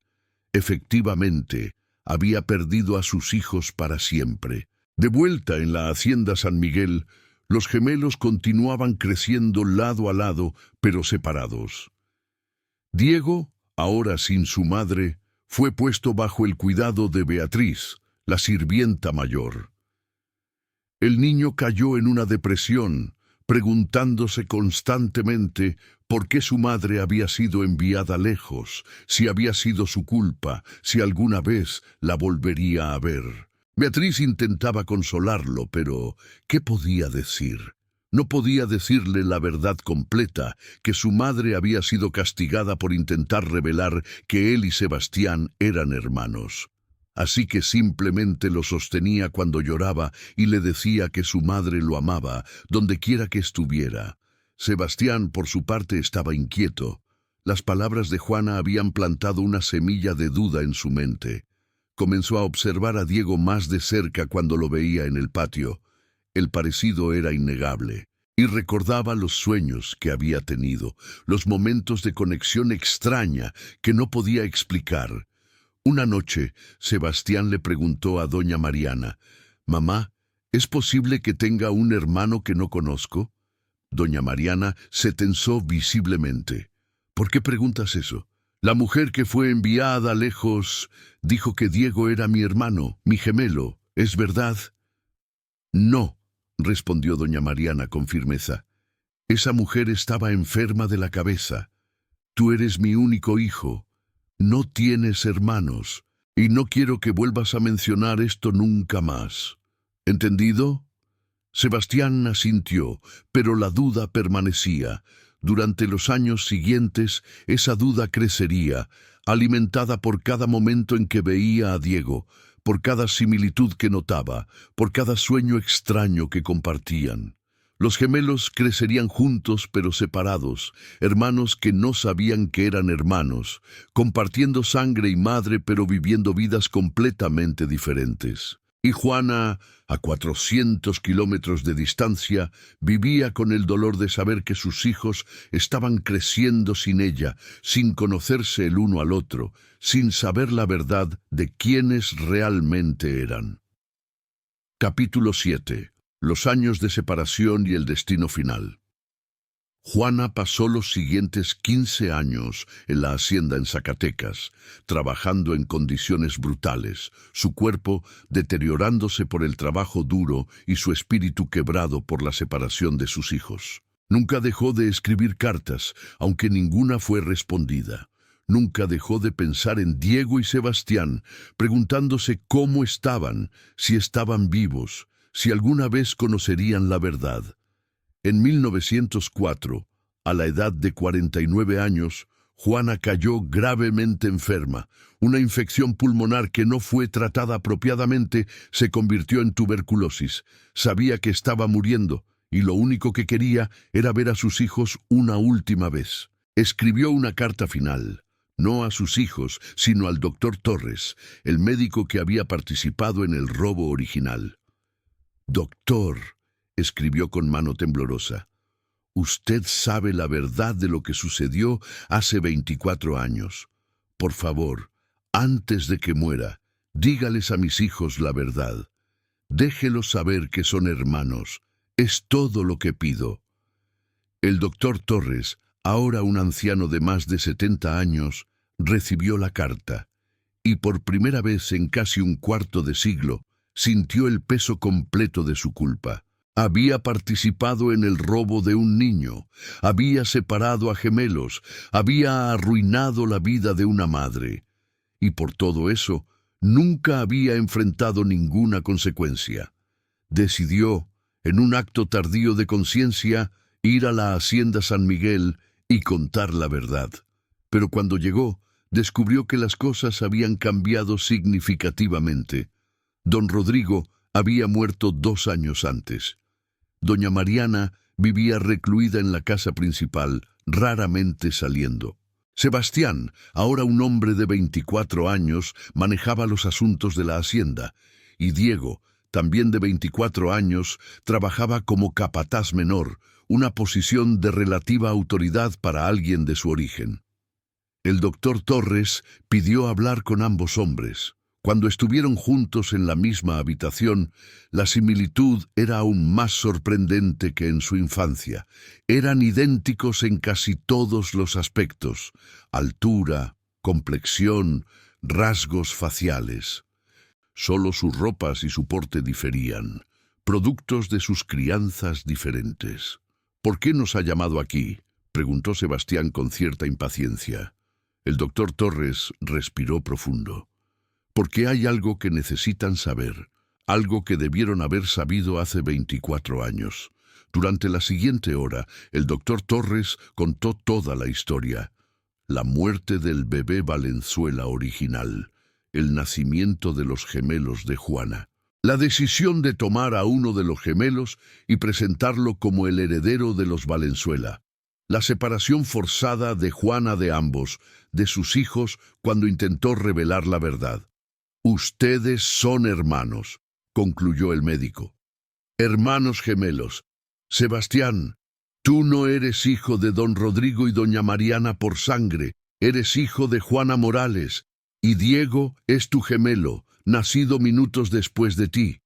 A: Efectivamente, había perdido a sus hijos para siempre. De vuelta en la hacienda San Miguel, los gemelos continuaban creciendo lado a lado, pero separados. Diego, ahora sin su madre, fue puesto bajo el cuidado de Beatriz, la sirvienta mayor. El niño cayó en una depresión, preguntándose constantemente por qué su madre había sido enviada lejos, si había sido su culpa, si alguna vez la volvería a ver. Beatriz intentaba consolarlo, pero ¿qué podía decir? No podía decirle la verdad completa, que su madre había sido castigada por intentar revelar que él y Sebastián eran hermanos. Así que simplemente lo sostenía cuando lloraba y le decía que su madre lo amaba, dondequiera que estuviera. Sebastián, por su parte, estaba inquieto. Las palabras de Juana habían plantado una semilla de duda en su mente. Comenzó a observar a Diego más de cerca cuando lo veía en el patio. El parecido era innegable, y recordaba los sueños que había tenido, los momentos de conexión extraña que no podía explicar. Una noche, Sebastián le preguntó a doña Mariana, «Mamá, ¿es posible que tenga un hermano que no conozco?» Doña Mariana se tensó visiblemente. «¿Por qué preguntas eso? La mujer que fue enviada lejos dijo que Diego era mi hermano, mi gemelo. ¿Es verdad?» «No», respondió doña Mariana con firmeza. «Esa mujer estaba enferma de la cabeza. Tú eres mi único hijo. No tienes hermanos, y no quiero que vuelvas a mencionar esto nunca más. ¿Entendido?» Sebastián asintió, pero la duda permanecía. Durante los años siguientes, esa duda crecería, alimentada por cada momento en que veía a Diego, por cada similitud que notaba, por cada sueño extraño que compartían. Los gemelos crecerían juntos pero separados, hermanos que no sabían que eran hermanos, compartiendo sangre y madre pero viviendo vidas completamente diferentes. Y Juana, a 400 kilómetros de distancia, vivía con el dolor de saber que sus hijos estaban creciendo sin ella, sin conocerse el uno al otro, sin saber la verdad de quiénes realmente eran. Capítulo 7. Los años de separación y el destino final. Juana pasó los siguientes 15 años en la hacienda en Zacatecas, trabajando en condiciones brutales, su cuerpo deteriorándose por el trabajo duro y su espíritu quebrado por la separación de sus hijos. Nunca dejó de escribir cartas, aunque ninguna fue respondida. Nunca dejó de pensar en Diego y Sebastián, preguntándose cómo estaban, si estaban vivos, si alguna vez conocerían la verdad. En 1904, a la edad de 49 años, Juana cayó gravemente enferma. Una infección pulmonar que no fue tratada apropiadamente se convirtió en tuberculosis. Sabía que estaba muriendo y lo único que quería era ver a sus hijos una última vez. Escribió una carta final, no a sus hijos, sino al doctor Torres, el médico que había participado en el robo original. «Doctor», escribió con mano temblorosa, «usted sabe la verdad de lo que sucedió hace 24 años. Por favor, antes de que muera, dígales a mis hijos la verdad. Déjelos saber que son hermanos. Es todo lo que pido». El doctor Torres, ahora un anciano de más de 70 años, recibió la carta y por primera vez en casi un cuarto de siglo sintió el peso completo de su culpa. Había participado en el robo de un niño, había separado a gemelos, había arruinado la vida de una madre. Y por todo eso, nunca había enfrentado ninguna consecuencia. Decidió, en un acto tardío de conciencia, ir a la hacienda San Miguel y contar la verdad. Pero cuando llegó, descubrió que las cosas habían cambiado significativamente. Don Rodrigo había muerto 2 años antes. Doña Mariana vivía recluida en la casa principal, raramente saliendo. Sebastián, ahora un hombre de 24 años, manejaba los asuntos de la hacienda, y Diego, también de 24 años, trabajaba como capataz menor, una posición de relativa autoridad para alguien de su origen. El doctor Torres pidió hablar con ambos hombres. Cuando estuvieron juntos en la misma habitación, la similitud era aún más sorprendente que en su infancia. Eran idénticos en casi todos los aspectos: altura, complexión, rasgos faciales. Solo sus ropas y su porte diferían, productos de sus crianzas diferentes. «¿Por qué nos ha llamado aquí?», preguntó Sebastián con cierta impaciencia. El doctor Torres respiró profundo. «Porque hay algo que necesitan saber, algo que debieron haber sabido hace 24 años. Durante la siguiente hora, el doctor Torres contó toda la historia. La muerte del bebé Valenzuela original, el nacimiento de los gemelos de Juana, la decisión de tomar a uno de los gemelos y presentarlo como el heredero de los Valenzuela, la separación forzada de Juana de ambos, de sus hijos, cuando intentó revelar la verdad. «Ustedes son hermanos», concluyó el médico. «Hermanos gemelos. Sebastián, tú no eres hijo de don Rodrigo y doña Mariana por sangre, eres hijo de Juana Morales, y Diego es tu gemelo, nacido minutos después de ti».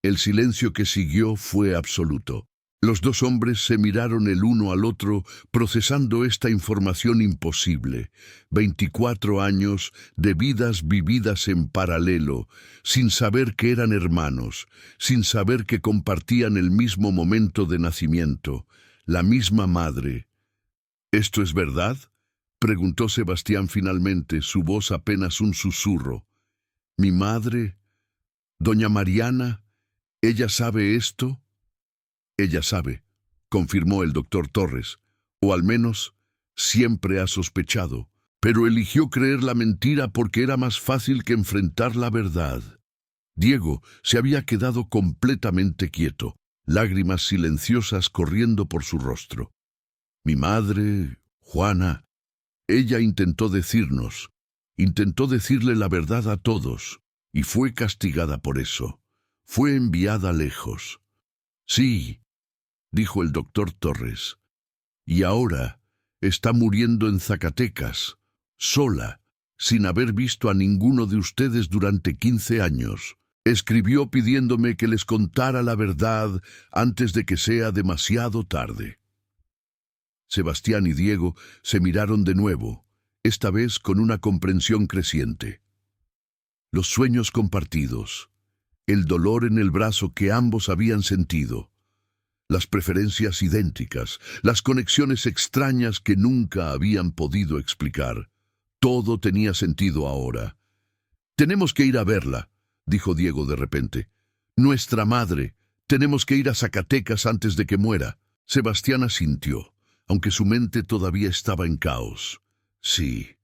A: El silencio que siguió fue absoluto. Los dos hombres se miraron el uno al otro, procesando esta información imposible. 24 años de vidas vividas en paralelo, sin saber que eran hermanos, sin saber que compartían el mismo momento de nacimiento, la misma madre. «¿Esto es verdad?», preguntó Sebastián finalmente, su voz apenas un susurro. «¿Mi madre? ¿Doña Mariana? ¿Ella sabe esto?». «Ella sabe», confirmó el doctor Torres, «o al menos siempre ha sospechado, pero eligió creer la mentira porque era más fácil que enfrentar la verdad». Diego se había quedado completamente quieto, lágrimas silenciosas corriendo por su rostro. «Mi madre, Juana, ella intentó decirle la verdad a todos, y fue castigada por eso. Fue enviada lejos». «Sí», dijo el doctor Torres, «y ahora está muriendo en Zacatecas, sola, sin haber visto a ninguno de ustedes durante 15 años. Escribió pidiéndome que les contara la verdad antes de que sea demasiado tarde». Sebastián y Diego se miraron de nuevo, esta vez con una comprensión creciente. Los sueños compartidos, el dolor en el brazo que ambos habían sentido, las preferencias idénticas, las conexiones extrañas que nunca habían podido explicar. Todo tenía sentido ahora. «Tenemos que ir a verla», dijo Diego de repente. «Nuestra madre. Tenemos que ir a Zacatecas antes de que muera». Sebastián asintió, aunque su mente todavía estaba en caos. «Sí,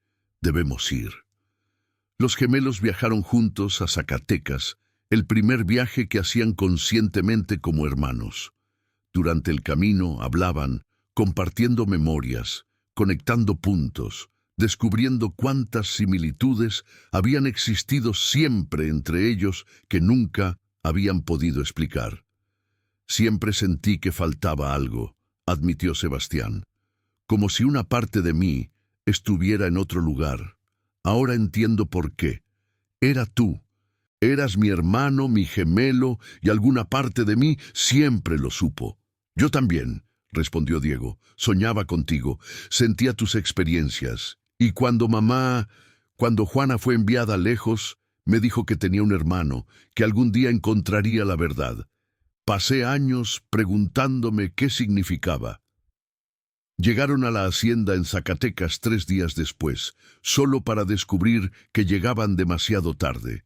A: debemos ir». Los gemelos viajaron juntos a Zacatecas, el primer viaje que hacían conscientemente como hermanos. Durante el camino hablaban, compartiendo memorias, conectando puntos, descubriendo cuántas similitudes habían existido siempre entre ellos que nunca habían podido explicar. «Siempre sentí que faltaba algo», admitió Sebastián, «como si una parte de mí estuviera en otro lugar. Ahora entiendo por qué. Era tú. Eras mi hermano, mi gemelo, y alguna parte de mí siempre lo supo». «Yo también», respondió Diego. «Soñaba contigo, sentía tus experiencias. Y cuando Juana fue enviada lejos, me dijo que tenía un hermano, que algún día encontraría la verdad. Pasé años preguntándome qué significaba». Llegaron a la hacienda en Zacatecas 3 días después, solo para descubrir que llegaban demasiado tarde.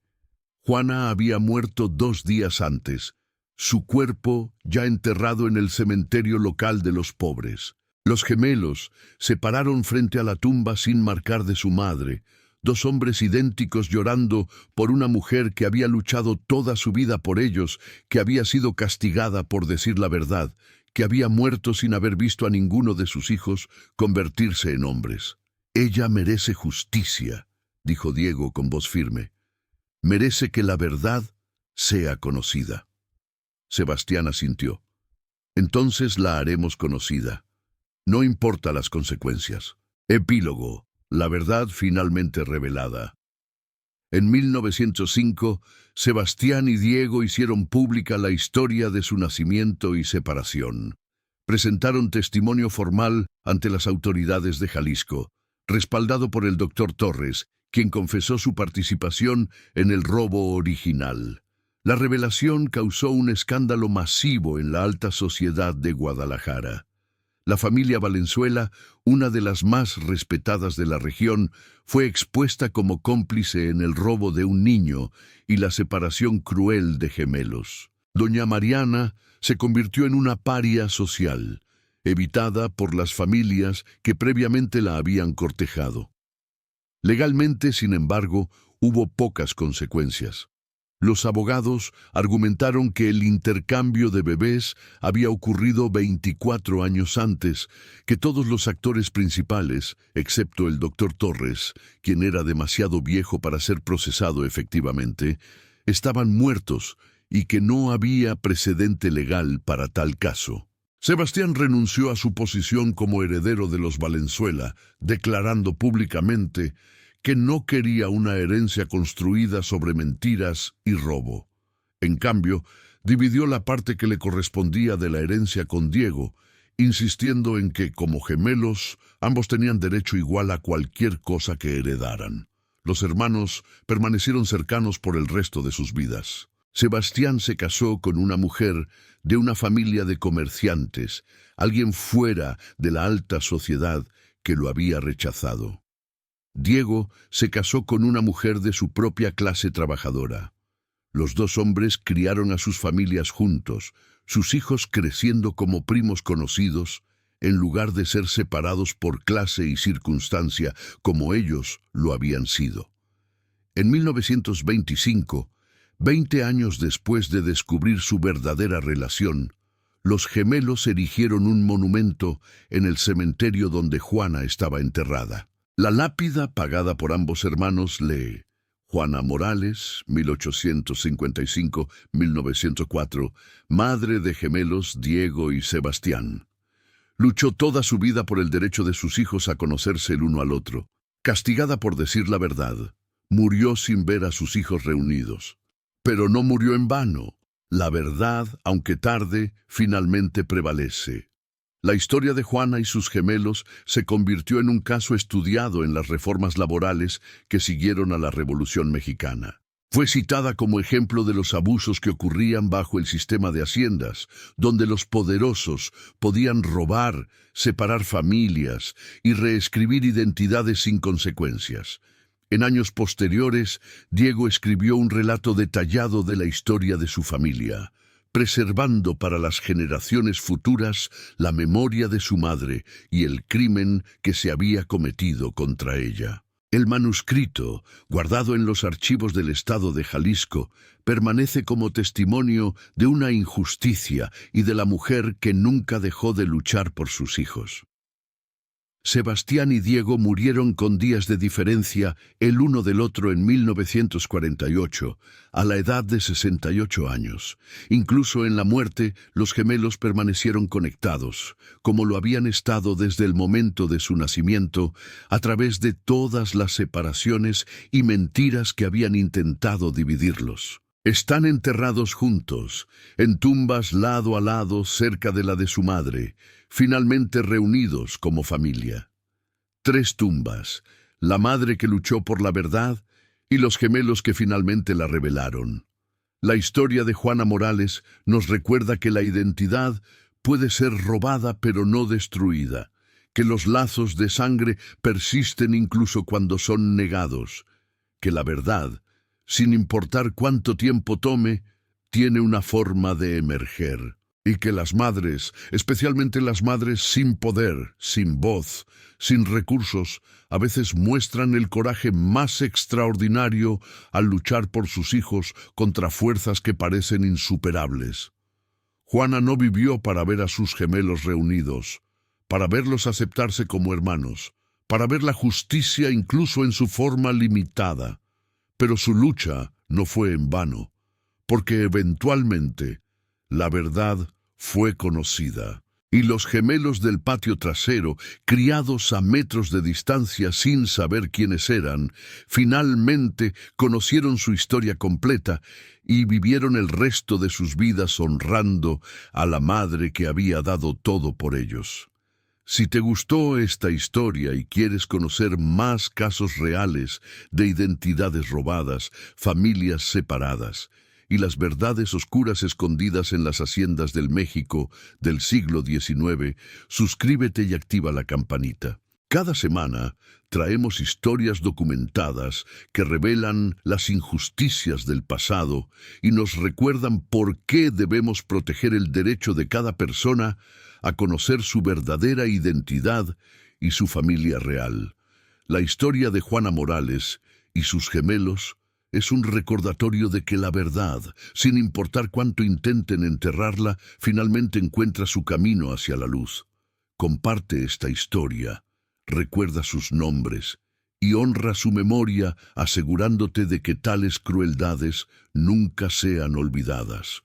A: Juana había muerto 2 días antes, su cuerpo ya enterrado en el cementerio local de los pobres. Los gemelos se pararon frente a la tumba sin marcar de su madre, 2 hombres idénticos llorando por una mujer que había luchado toda su vida por ellos, que había sido castigada por decir la verdad, que había muerto sin haber visto a ninguno de sus hijos convertirse en hombres. «Ella merece justicia», dijo Diego con voz firme. «Merece que la verdad sea conocida». Sebastián asintió. «Entonces la haremos conocida. No importa las consecuencias». Epílogo. La verdad finalmente revelada. En 1905, Sebastián y Diego hicieron pública la historia de su nacimiento y separación. Presentaron testimonio formal ante las autoridades de Jalisco, respaldado por el doctor Torres, quien confesó su participación en el robo original. La revelación causó un escándalo masivo en la alta sociedad de Guadalajara. La familia Valenzuela, una de las más respetadas de la región, fue expuesta como cómplice en el robo de un niño y la separación cruel de gemelos. Doña Mariana se convirtió en una paria social, evitada por las familias que previamente la habían cortejado. Legalmente, sin embargo, hubo pocas consecuencias. Los abogados argumentaron que el intercambio de bebés había ocurrido 24 años antes, que todos los actores principales, excepto el doctor Torres, quien era demasiado viejo para ser procesado efectivamente, estaban muertos y que no había precedente legal para tal caso. Sebastián renunció a su posición como heredero de los Valenzuela, declarando públicamente que no quería una herencia construida sobre mentiras y robo. En cambio, dividió la parte que le correspondía de la herencia con Diego, insistiendo en que, como gemelos, ambos tenían derecho igual a cualquier cosa que heredaran. Los hermanos permanecieron cercanos por el resto de sus vidas. Sebastián se casó con una mujer de una familia de comerciantes, alguien fuera de la alta sociedad que lo había rechazado. Diego se casó con una mujer de su propia clase trabajadora. Los 2 hombres criaron a sus familias juntos, sus hijos creciendo como primos conocidos, en lugar de ser separados por clase y circunstancia como ellos lo habían sido. En 1925, 20 años después de descubrir su verdadera relación, los gemelos erigieron un monumento en el cementerio donde Juana estaba enterrada. La lápida, pagada por ambos hermanos, lee: Juana Morales, 1855-1904, madre de gemelos Diego y Sebastián. Luchó toda su vida por el derecho de sus hijos a conocerse el uno al otro. Castigada por decir la verdad, murió sin ver a sus hijos reunidos. Pero no murió en vano. La verdad, aunque tarde, finalmente prevalece. La historia de Juana y sus gemelos se convirtió en un caso estudiado en las reformas laborales que siguieron a la Revolución Mexicana. Fue citada como ejemplo de los abusos que ocurrían bajo el sistema de haciendas, donde los poderosos podían robar, separar familias y reescribir identidades sin consecuencias. En años posteriores, Diego escribió un relato detallado de la historia de su familia, preservando para las generaciones futuras la memoria de su madre y el crimen que se había cometido contra ella. El manuscrito, guardado en los archivos del estado de Jalisco, permanece como testimonio de una injusticia y de la mujer que nunca dejó de luchar por sus hijos. Sebastián y Diego murieron con días de diferencia el uno del otro en 1948, a la edad de 68 años. Incluso en la muerte, los gemelos permanecieron conectados, como lo habían estado desde el momento de su nacimiento, a través de todas las separaciones y mentiras que habían intentado dividirlos. Están enterrados juntos, en tumbas lado a lado cerca de la de su madre, finalmente reunidos como familia. 3 tumbas, la madre que luchó por la verdad y los gemelos que finalmente la revelaron. La historia de Juana Morales nos recuerda que la identidad puede ser robada pero no destruida, que los lazos de sangre persisten incluso cuando son negados, que la verdad, sin importar cuánto tiempo tome, tiene una forma de emerger. Y que las madres, especialmente las madres sin poder, sin voz, sin recursos, a veces muestran el coraje más extraordinario al luchar por sus hijos contra fuerzas que parecen insuperables. Juana no vivió para ver a sus gemelos reunidos, para verlos aceptarse como hermanos, para ver la justicia incluso en su forma limitada. Pero su lucha no fue en vano, porque eventualmente la verdad fue conocida, y los gemelos del patio trasero, criados a metros de distancia sin saber quiénes eran, finalmente conocieron su historia completa y vivieron el resto de sus vidas honrando a la madre que había dado todo por ellos. Si te gustó esta historia y quieres conocer más casos reales de identidades robadas, familias separadas, y las verdades oscuras escondidas en las haciendas del México del siglo XIX, suscríbete y activa la campanita. Cada semana traemos historias documentadas que revelan las injusticias del pasado y nos recuerdan por qué debemos proteger el derecho de cada persona a conocer su verdadera identidad y su familia real. La historia de Juana Morales y sus gemelos es un recordatorio de que la verdad, sin importar cuánto intenten enterrarla, finalmente encuentra su camino hacia la luz. Comparte esta historia, recuerda sus nombres y honra su memoria, asegurándote de que tales crueldades nunca sean olvidadas.